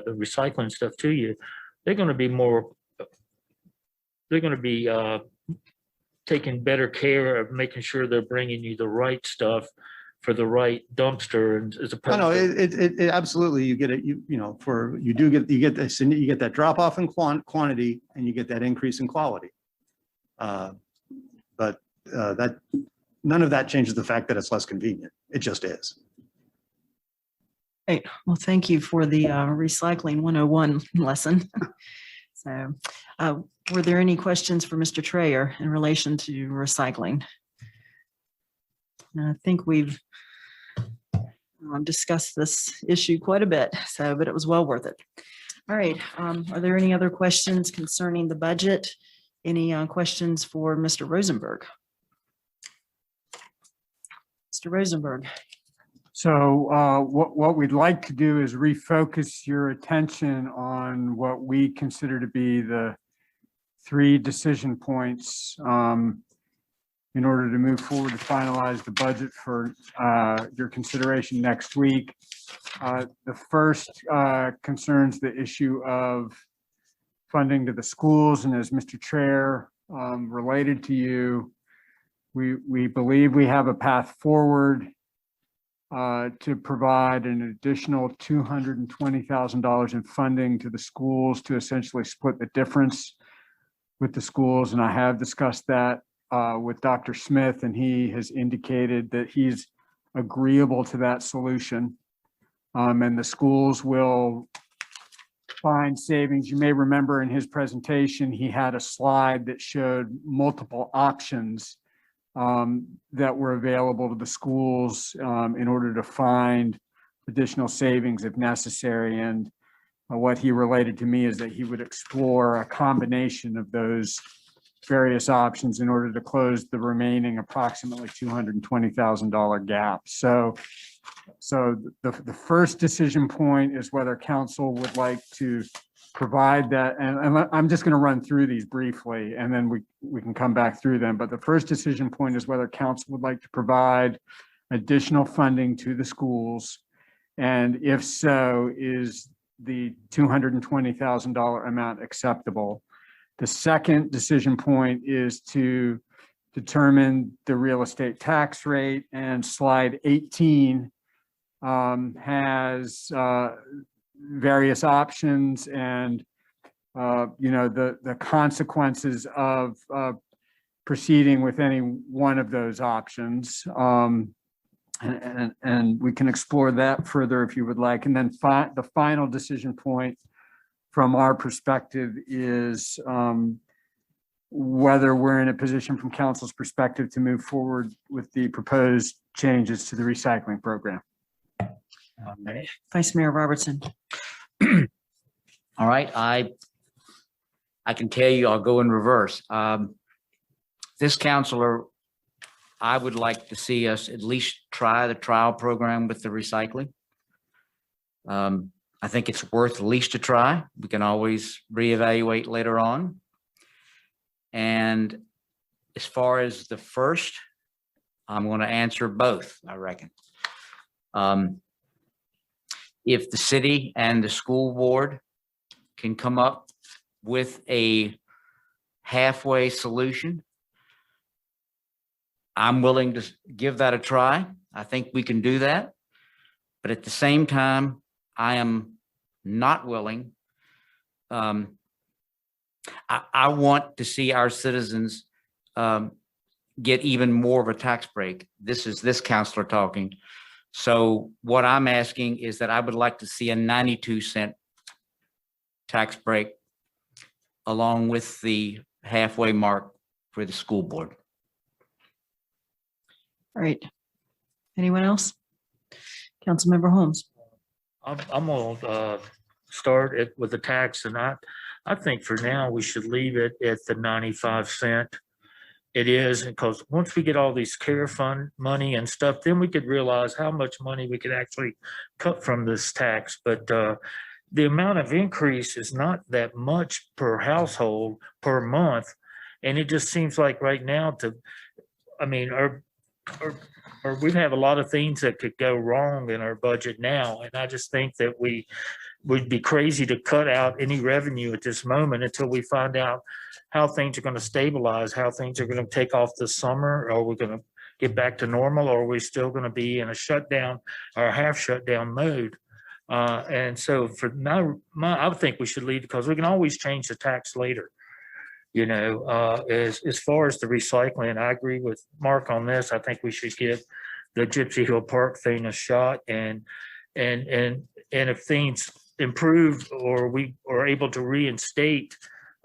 Speaker 10: recycling stuff to you, they're going to be taking better care of making sure they're bringing you the right stuff for the right dumpster, and as opposed
Speaker 12: no,
Speaker 10: to.
Speaker 12: it absolutely, you get it, you get that drop off in quantity and you get that increase in quality. But none of that changes the fact that it's less convenient. It just is.
Speaker 1: Great. Well, thank you for the recycling 101 lesson. So were there any questions for Mr. Trayer in relation to recycling? I think we've discussed this issue quite a bit, but it was well worth it. All right. Are there any other questions concerning the budget? Any questions for Mr. Rosenberg? Mr. Rosenberg.
Speaker 5: So what we'd like to do is refocus your attention on what we consider to be the 3 decision points in order to move forward to finalize the budget for your consideration next week. The first concerns the issue of funding to the schools, and as Mr. Chair related to you, we believe we have a path forward to provide an additional $220,000 in funding to the schools to essentially split the difference with the schools. And I have discussed that with Dr. Smith, and he has indicated that he's agreeable to that solution. And the schools will find savings. You may remember in his presentation, he had a slide that showed multiple options that were available to the schools in order to find additional savings if necessary. And what he related to me is that he would explore a combination of those various options in order to close the remaining approximately $220,000 gap. So the first decision point is whether council would like to provide that. And I'm just going to run through these briefly and then we can come back through them. But the first decision point is whether council would like to provide additional funding to the schools. And if so, is the $220,000 amount acceptable? The second decision point is to determine the real estate tax rate, and slide 18 has various options and the consequences of proceeding with any one of those options. And we can explore that further if you would like. And then the final decision point from our perspective is whether we're in a position from council's perspective to move forward with the proposed changes to the recycling program.
Speaker 1: Vice Mayor Robertson.
Speaker 2: All right, I can tell you, I'll go in reverse. This counselor, I would like to see us at least try the trial program with the recycling. I think it's worth at least a try. We can always reevaluate later on. And as far as the first, I'm going to answer both, I reckon. If the city and the school board can come up with a halfway solution, I'm willing to give that a try. I think we can do that. But at the same time, I am not willing. I want to see our citizens get even more of a tax break. This is this counselor talking. So what I'm asking is that I would like to see a 92-cent tax break along with the halfway mark for the school board.
Speaker 1: All right. Anyone else? Councilmember Holmes.
Speaker 10: I'm gonna start it with the tax, and I think for now we should leave it at the 95 cent. It is, because once we get all these care fund money and stuff, then we could realize how much money we could actually cut from this tax. But the amount of increase is not that much per household per month, and it just seems like right now we have a lot of things that could go wrong in our budget now. And I just think that we would be crazy to cut out any revenue at this moment until we find out how things are going to stabilize, how things are going to take off this summer. Are we going to get back to normal, or are we still going to be in a shutdown or half shutdown mode? And so for now, I would think we should leave, because we can always change the tax later. As far as the recycling, I agree with Mark on this. I think we should give the Gypsy Hill Park thing a shot, and if things improve or we are able to reinstate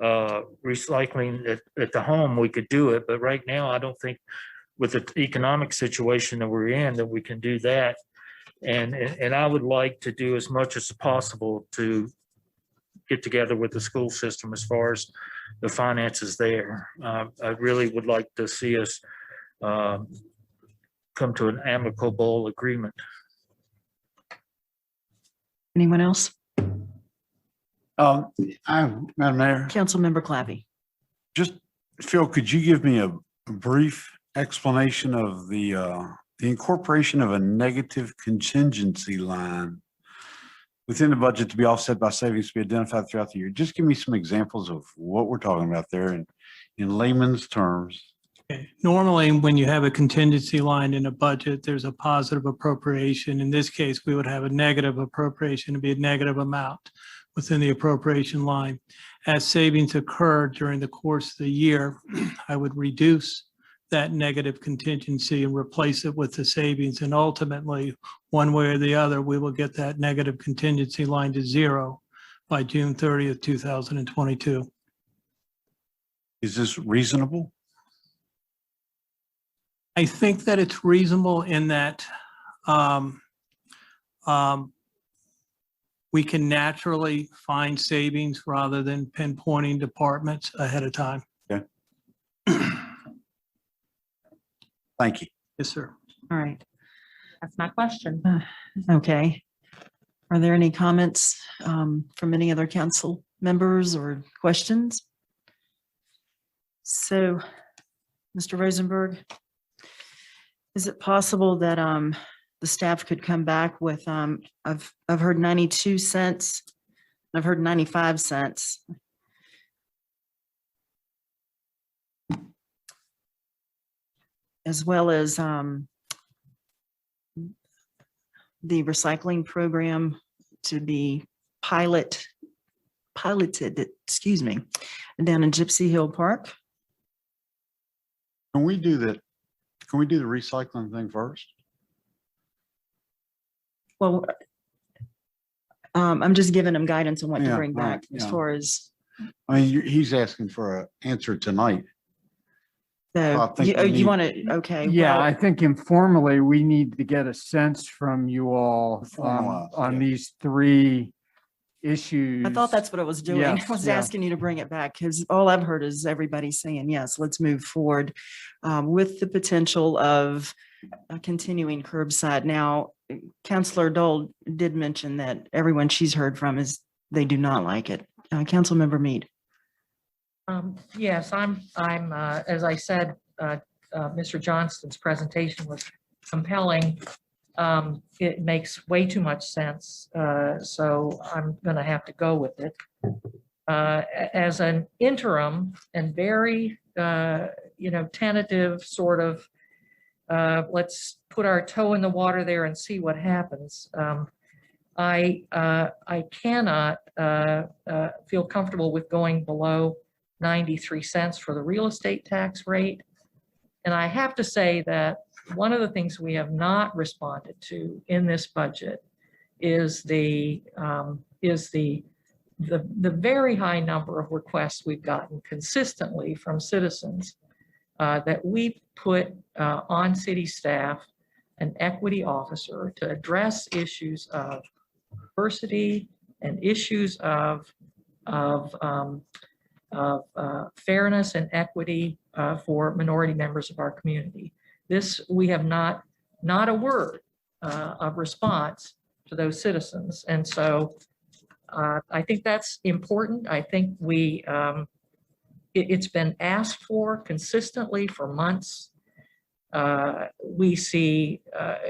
Speaker 10: recycling at the home, we could do it. But right now, I don't think with the economic situation that we're in that we can do that. And I would like to do as much as possible to get together with the school system as far as the finances there. I really would like to see us come to an amicable agreement.
Speaker 1: Anyone else?
Speaker 9: Madam Mayor,
Speaker 1: Councilmember Clappy.
Speaker 9: just, Phil, could you give me a brief explanation of the incorporation of a negative contingency line within the budget to be offset by savings to be identified throughout the year? Just give me some examples of what we're talking about there in layman's terms.
Speaker 6: Okay. Normally, when you have a contingency line in a budget, there's a positive appropriation. In this case, we would have a negative appropriation to be a negative amount within the appropriation line. As savings occur during the course of the year, I would reduce that negative contingency and replace it with the savings. And ultimately, one way or the other, we will get that negative contingency line to zero by June 30th, 2022.
Speaker 9: Is this reasonable?
Speaker 6: I think that it's reasonable in that um, we can naturally find savings rather than pinpointing departments ahead of time.
Speaker 9: Thank you.
Speaker 6: Yes, sir.
Speaker 1: All right.
Speaker 3: That's my question.
Speaker 1: Okay. Are there any comments from any other council members or questions? So, Mr. Rosenberg, is it possible that the staff could come back with, I've heard 92 cents, I've heard 95 cents. As well as the recycling program to be piloted, excuse me, down in Gypsy Hill Park.
Speaker 9: Can we do that? Can we do the recycling thing first?
Speaker 1: Well, I'm just giving him guidance on what to
Speaker 9: Yeah,
Speaker 1: bring
Speaker 9: right,
Speaker 1: back as
Speaker 9: yeah.
Speaker 1: far as,
Speaker 9: I mean, he's asking for an answer tonight. I
Speaker 1: so
Speaker 9: think we
Speaker 1: you
Speaker 9: need-
Speaker 1: want to, okay.
Speaker 5: Yeah,
Speaker 1: well,
Speaker 5: I think informally, we need to get a sense from you all
Speaker 9: Formalize,
Speaker 5: on
Speaker 9: yeah.
Speaker 5: these three issues.
Speaker 1: I thought that's what I was doing. I
Speaker 5: Yes,
Speaker 1: was
Speaker 5: yeah.
Speaker 1: asking you to bring it back because all I've heard is everybody saying, yes, let's move forward with the potential of continuing curbside. Now, Councilor Dole did mention that everyone she's heard from is they do not like it. Councilmember Mead.
Speaker 8: Yes, I'm, as I said, Mr. Johnston's presentation was compelling. It makes way too much sense, so I'm gonna have to go with it. As an interim and very, tentative sort of, let's put our toe in the water there and see what happens. I cannot feel comfortable with going below 93 cents for the real estate tax rate. And I have to say that one of the things we have not responded to in this budget is the very high number of requests we've gotten consistently from citizens that we put on city staff an equity officer to address issues of diversity and issues of fairness and equity for minority members of our community. This, we have not a word of response to those citizens. And so I think that's important. I think it's been asked for consistently for months. We see,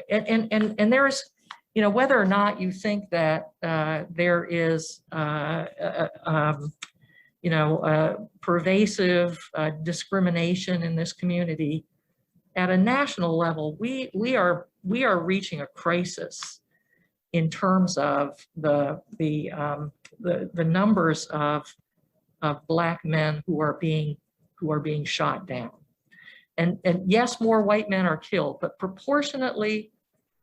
Speaker 8: and there's, whether or not you think that there is pervasive discrimination in this community at a national level, we are reaching a crisis in terms of the numbers of Black men who are being shot down. And yes, more white men are killed, but proportionately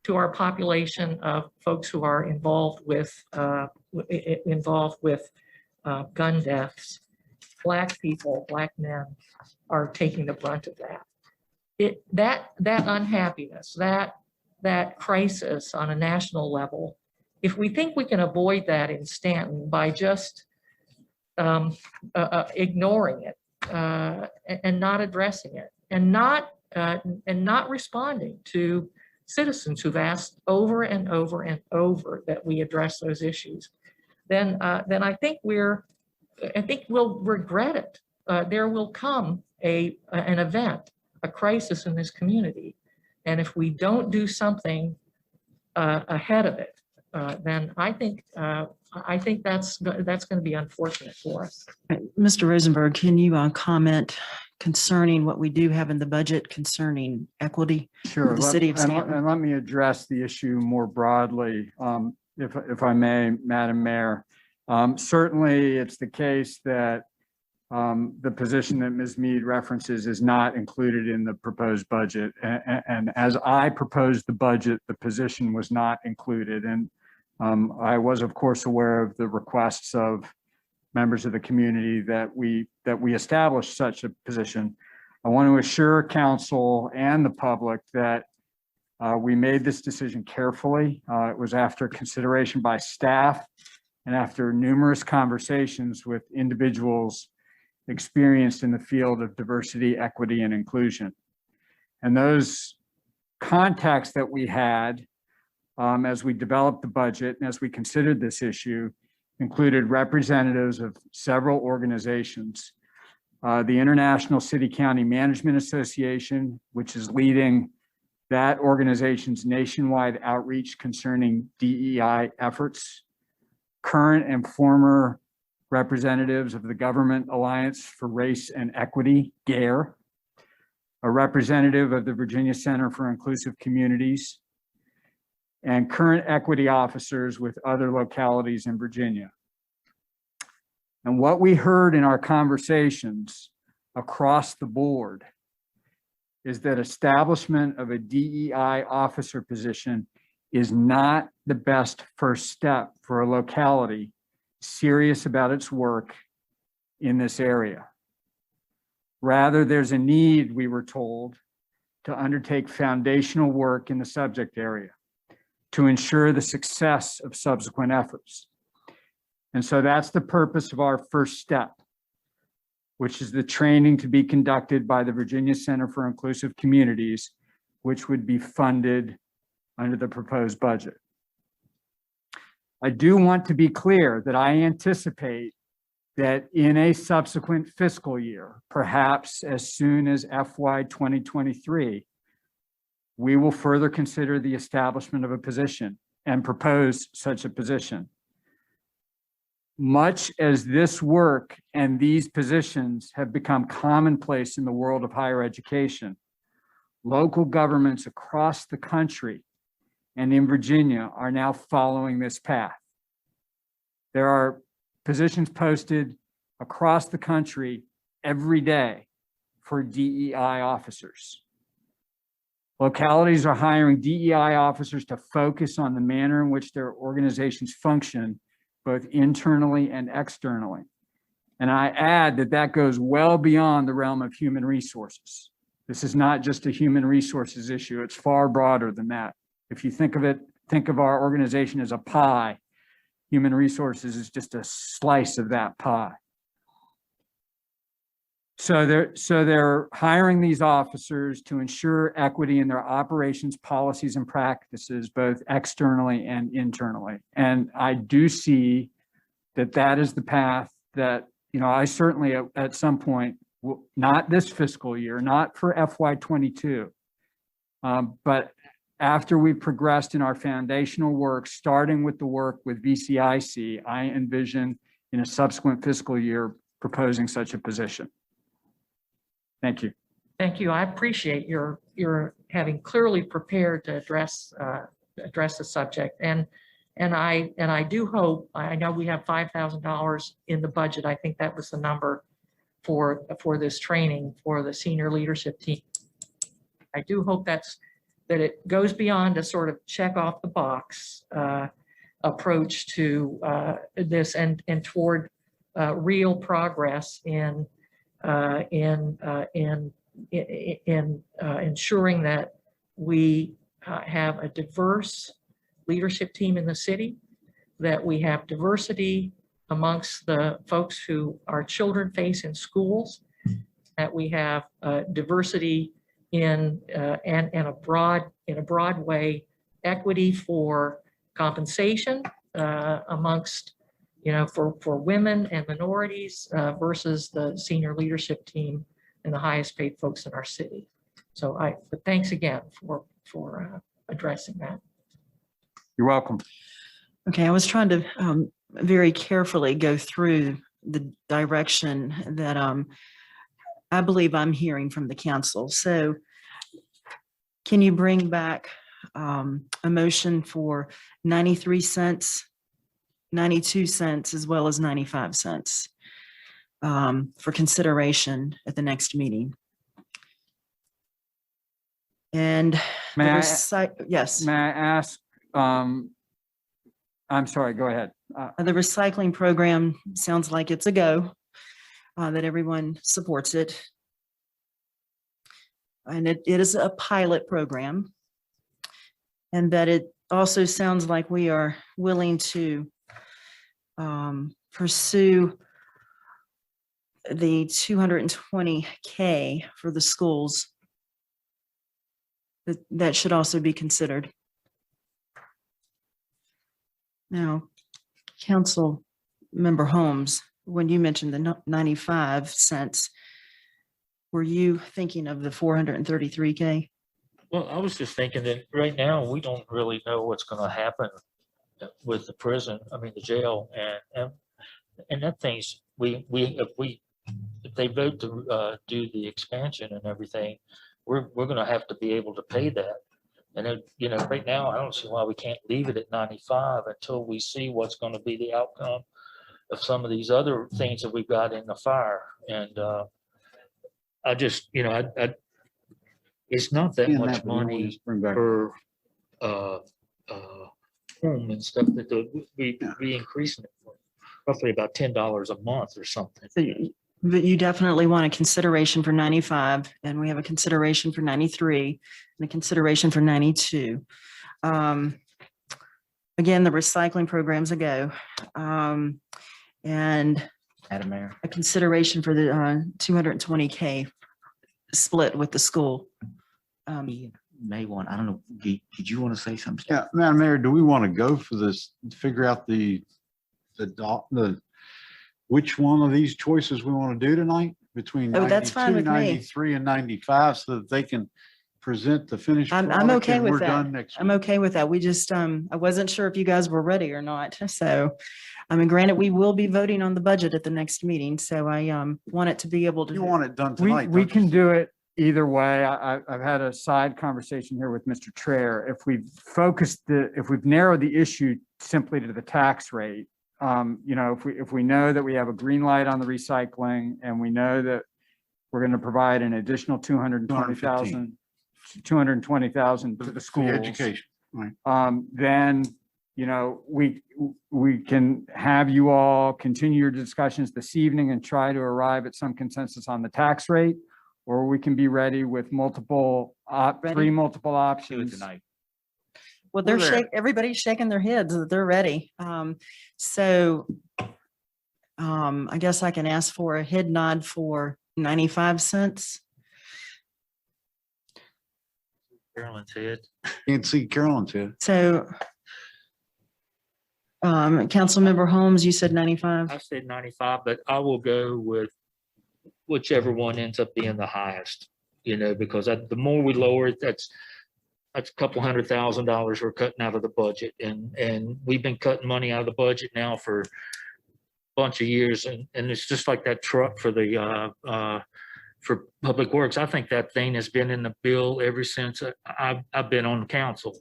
Speaker 8: to our population of folks who are involved with gun deaths, Black people, Black men are taking the brunt of that. That unhappiness, that crisis on a national level, if we think we can avoid that in Staunton by just ignoring it and not addressing it and not responding to citizens who've asked over and over and over that we address those issues, then I think we'll regret it. There will come an event, a crisis in this community, and if we don't do something ahead of it, then I think that's going to be unfortunate for us.
Speaker 1: Mr. Rosenberg, can you comment concerning what we do have in the budget concerning equity?
Speaker 5: Sure.
Speaker 1: the city of
Speaker 5: And
Speaker 1: Staunton.
Speaker 5: let me address the issue more broadly, if I may, Madam Mayor. Certainly, it's the case that the position that Ms. Mead references is not included in the proposed budget. And as I proposed the budget, the position was not included. And I was, of course, aware of the requests of members of the community that we establish such a position. I want to assure council and the public that we made this decision carefully. It was after consideration by staff and after numerous conversations with individuals experienced in the field of diversity, equity, and inclusion. And those contacts that we had as we developed the budget and as we considered this issue included representatives of several organizations. The International City County Management Association, which is leading that organization's nationwide outreach concerning DEI efforts. Current and former representatives of the Government Alliance for Race and Equity, GARE, a representative of the Virginia Center for Inclusive Communities, and current equity officers with other localities in Virginia. And what we heard in our conversations across the board is that establishment of a DEI officer position is not the best first step for a locality serious about its work in this area. Rather, there's a need, we were told, to undertake foundational work in the subject area to ensure the success of subsequent efforts. And so that's the purpose of our first step, which is the training to be conducted by the Virginia Center for Inclusive Communities, which would be funded under the proposed budget. I do want to be clear that I anticipate that in a subsequent fiscal year, perhaps as soon as FY 2023, we will further consider the establishment of a position and propose such a position. Much as this work and these positions have become commonplace in the world of higher education, local governments across the country and in Virginia are now following this path. There are positions posted across the country every day for DEI officers. Localities are hiring DEI officers to focus on the manner in which their organizations function, both internally and externally. And I add that that goes well beyond the realm of human resources. This is not just a human resources issue. It's far broader than that. If you think of our organization as a pie, human resources is just a slice of that pie. So they're hiring these officers to ensure equity in their operations, policies, and practices, both externally and internally. And I do see that that is the path that, I certainly at some point, not this fiscal year, not for FY 22, but after we've progressed in our foundational work, starting with the work with VCIC, I envision in a subsequent fiscal year proposing such a position. Thank you.
Speaker 8: Thank you. I appreciate your having clearly prepared to address the subject. And I do hope, I know we have $5,000 in the budget. I think that was the number for this training for the senior leadership team. I do hope that it goes beyond a sort of check off the box approach to this and toward real progress in ensuring that we have a diverse leadership team in the city, that we have diversity amongst the folks who our children face in schools, that we have diversity in a broad way, equity for compensation amongst for women and minorities versus the senior leadership team and the highest paid folks in our city. So but thanks again for addressing that.
Speaker 5: You're welcome.
Speaker 1: Okay, I was trying to very carefully go through the direction that I believe I'm hearing from the council. So can you bring back a motion for 93 cents, 92 cents, as well as 95 cents for consideration at the next meeting? And
Speaker 5: May I
Speaker 1: yes.
Speaker 5: ask, I'm sorry, go ahead.
Speaker 1: The recycling program sounds like it's a go, that everyone supports it. And it is a pilot program. And that it also sounds like we are willing to pursue the 220K for the schools. That should also be considered. Now, Council Member Holmes, when you mentioned the 95 cents, were you thinking of the 433K?
Speaker 10: Well, I was just thinking that right now, we don't really know what's gonna happen with the prison, I mean, the jail, and that thing's, if they vote to do the expansion and everything, we're gonna have to be able to pay that. And it, you know, right now, I don't see why we can't leave it at 95 until we see what's gonna be the outcome of some of these other things that we've got in the fire. And I just, you know, it's not that
Speaker 9: Seeing
Speaker 10: much
Speaker 9: that, but we
Speaker 10: money
Speaker 9: just bring back-
Speaker 10: per home and stuff that we increasing it for roughly about $10 a month or something.
Speaker 1: So but you definitely want a consideration for 95, and we have a consideration for 93 and a consideration for 92. Again, the recycling program's a go. And
Speaker 2: Madam Mayor.
Speaker 1: a consideration for the 220K split with the school.
Speaker 2: You may want, I don't know, did you want to say something?
Speaker 9: Yeah, Madam Mayor, do we want to go for this, figure out which one of these choices we want to do tonight between
Speaker 1: Oh, that's fine
Speaker 9: 92,
Speaker 1: with me.
Speaker 9: 93 and 95 so that they can present the finished
Speaker 1: I'm
Speaker 9: product
Speaker 1: okay
Speaker 9: and
Speaker 1: with
Speaker 9: we're
Speaker 1: that.
Speaker 9: done next
Speaker 1: I'm
Speaker 9: week?
Speaker 1: okay with that. We just, I wasn't sure if you guys were ready or not. So, I mean, granted, we will be voting on the budget at the next meeting. So I want it to be able to.
Speaker 9: You want it done
Speaker 5: We,
Speaker 9: tonight,
Speaker 5: we
Speaker 9: don't you?
Speaker 5: can do it either way. I've had a side conversation here with Mr. Traer. If we've narrowed the issue simply to the tax rate, you know, if we know that we have a green light on the recycling and we know that we're going to provide an additional 220,000 to the
Speaker 9: For
Speaker 5: schools.
Speaker 9: the education, right.
Speaker 5: Then, you know, we can have you all continue your discussions this evening and try to arrive at some consensus on the tax rate, or we can be ready with three multiple
Speaker 2: Do it
Speaker 5: options.
Speaker 2: tonight.
Speaker 1: Well,
Speaker 9: We're there.
Speaker 1: everybody's shaking their heads that they're ready. So I guess I can ask for a head nod for 95 cents.
Speaker 10: Carolyn's head.
Speaker 9: Can't see Carolyn's head.
Speaker 1: So Councilmember Holmes, you said 95.
Speaker 10: I said 95, but I will go with whichever one ends up being the highest, you know, because the more we lower it, that's a couple $100,000 we're cutting out of the budget. And we've been cutting money out of the budget now for a bunch of years. And it's just like that truck for the for Public Works. I think that thing has been in the bill ever since I've been on council,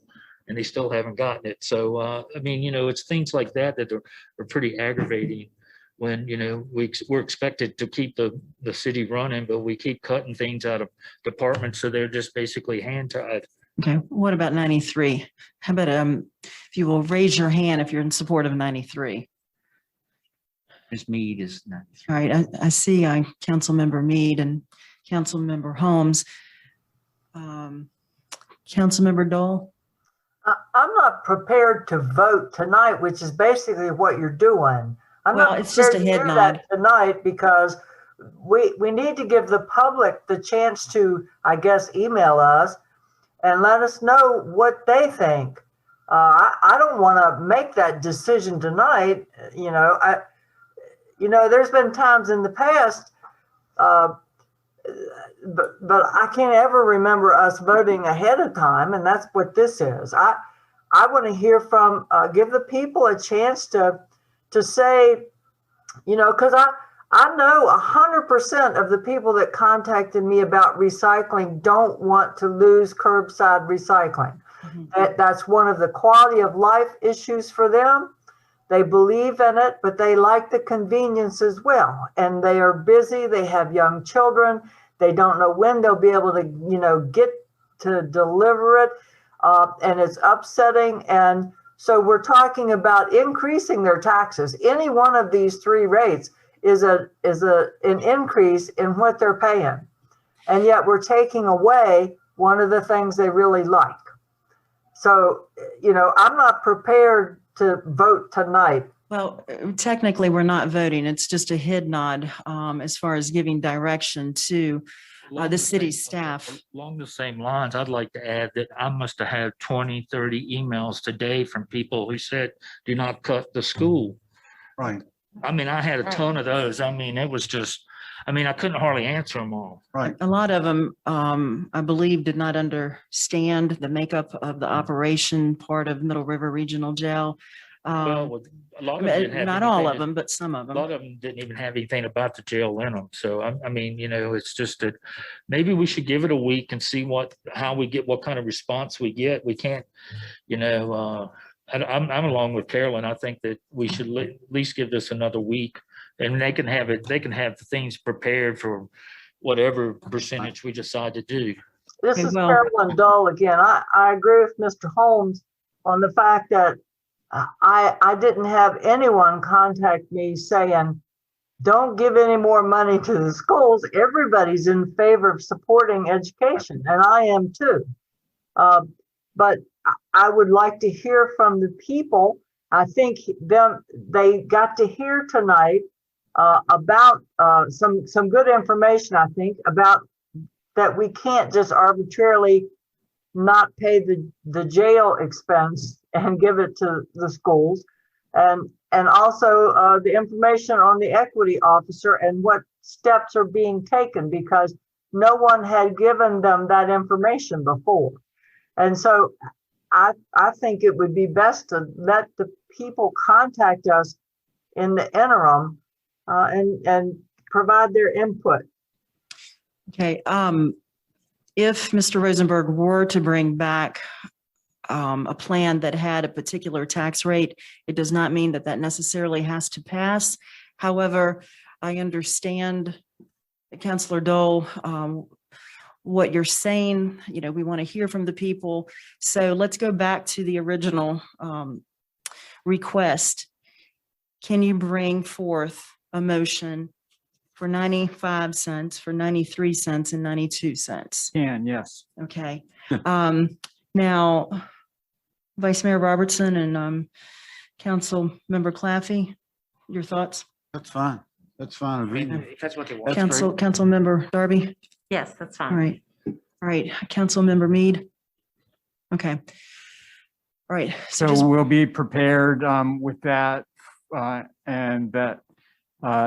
Speaker 10: and they still haven't gotten it. So, I mean, you know, it's things like that are pretty aggravating when, you know, we're expected to keep the city running, but we keep cutting things out of departments. So they're just basically hand tied.
Speaker 1: Okay, what about 93? How about if you will raise your hand if you're in support of 93?
Speaker 2: Ms. Mead is not.
Speaker 1: All right, I see Councilmember Mead and Councilmember Holmes. Councilmember Dole?
Speaker 4: I'm not prepared to vote tonight, which is basically what you're doing. I'm
Speaker 1: Well,
Speaker 4: not
Speaker 1: it's just a
Speaker 4: prepared to
Speaker 1: head
Speaker 4: do that
Speaker 1: nod.
Speaker 4: tonight because we need to give the public the chance to, I guess, email us and let us know what they think. I don't want to make that decision tonight. You know, there's been times in the past, but I can't ever remember us voting ahead of time, and that's what this is. I want to hear from, give the people a chance to say, you know, because I know 100% of the people that contacted me about recycling don't want to lose curbside recycling. That's one of the quality of life issues for them. They believe in it, but they like the convenience as well. And they are busy. They have young children. They don't know when they'll be able to, you know, get to deliver it. And it's upsetting. And So we're talking about increasing their taxes. Any one of these three rates is an increase in what they're paying. And yet we're taking away one of the things they really like. So, I'm not prepared to vote tonight.
Speaker 1: Well, technically, we're not voting. It's just a head nod as far as giving direction to
Speaker 10: Along
Speaker 1: the
Speaker 10: same-
Speaker 1: city staff.
Speaker 10: Along the same lines, I'd like to add that I must have had 20, 30 emails today from people who said, do not cut the school.
Speaker 9: Right,
Speaker 10: I mean, I had a ton of those. I mean, it was just, I couldn't hardly answer them all.
Speaker 9: right.
Speaker 1: A lot of them, I believe, did not understand the makeup of the operation part of Middle River Regional Jail.
Speaker 10: Well, with- a lot of them didn't have
Speaker 1: Not all
Speaker 10: anything
Speaker 1: of
Speaker 10: to-
Speaker 1: them, but some of
Speaker 10: A
Speaker 1: them.
Speaker 10: lot of them didn't even have anything about the jail in them. So it's just that maybe we should give it a week and see what kind of response we get. We can't, I'm along with Carolyn. I think that we should at least give this another week and they can have the things prepared for whatever percentage we decide to do.
Speaker 4: This
Speaker 1: Okay,
Speaker 4: is
Speaker 1: well-
Speaker 4: Carolyn Dole again. I agree with Mr. Holmes on the fact that I didn't have anyone contact me saying, don't give any more money to the schools. Everybody's in favor of supporting education, and I am too. But I would like to hear from the people. I think they got to hear tonight about some good information, I think, about that we can't just arbitrarily not pay the jail expense and give it to the schools. And also the information on the equity officer and what steps are being taken, because no one had given them that information before. And so I think it would be best to let the people contact us in the interim and provide their input.
Speaker 1: Okay, if Mr. Rosenberg were to bring back a plan that had a particular tax rate, it does not mean that necessarily has to pass. However, I understand, Councilor Dole, what you're saying. We want to hear from the people. So let's go back to the original request. Can you bring forth a motion for 95 cents, for 93 cents, and 92 cents?
Speaker 5: Yes.
Speaker 1: Okay. Now, Vice Mayor Robertson and Council Member Claffey, your thoughts?
Speaker 9: That's fine. That's fine.
Speaker 2: If that's what they want.
Speaker 9: That's great.
Speaker 1: Council Member Darby?
Speaker 3: Yes, that's
Speaker 1: All
Speaker 3: fine.
Speaker 1: right. All right. Council Member Mead? Okay. All right. So
Speaker 5: So
Speaker 1: just,
Speaker 5: we'll be prepared with that, and that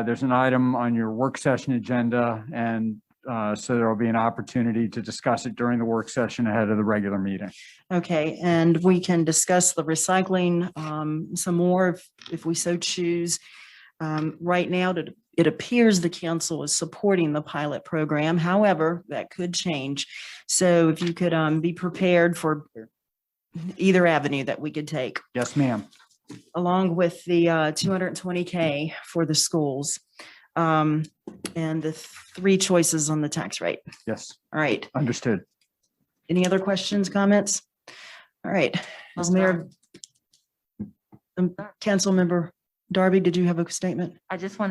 Speaker 5: there's an item on your work session agenda, and so there will be an opportunity to discuss it during the work session ahead of the regular meeting.
Speaker 1: okay, and we can discuss the recycling some more if we so choose. Right now, it appears the council is supporting the pilot program. However, that could change. So if you could be prepared for either avenue that we could take,
Speaker 5: Yes, ma'am.
Speaker 1: along with the 220K for the schools and the 3 choices on the tax rate.
Speaker 5: Yes,
Speaker 1: All right.
Speaker 5: understood.
Speaker 1: Any other questions, comments? All right. As Mayor, Council Member Darby, did you have a statement?
Speaker 3: I just want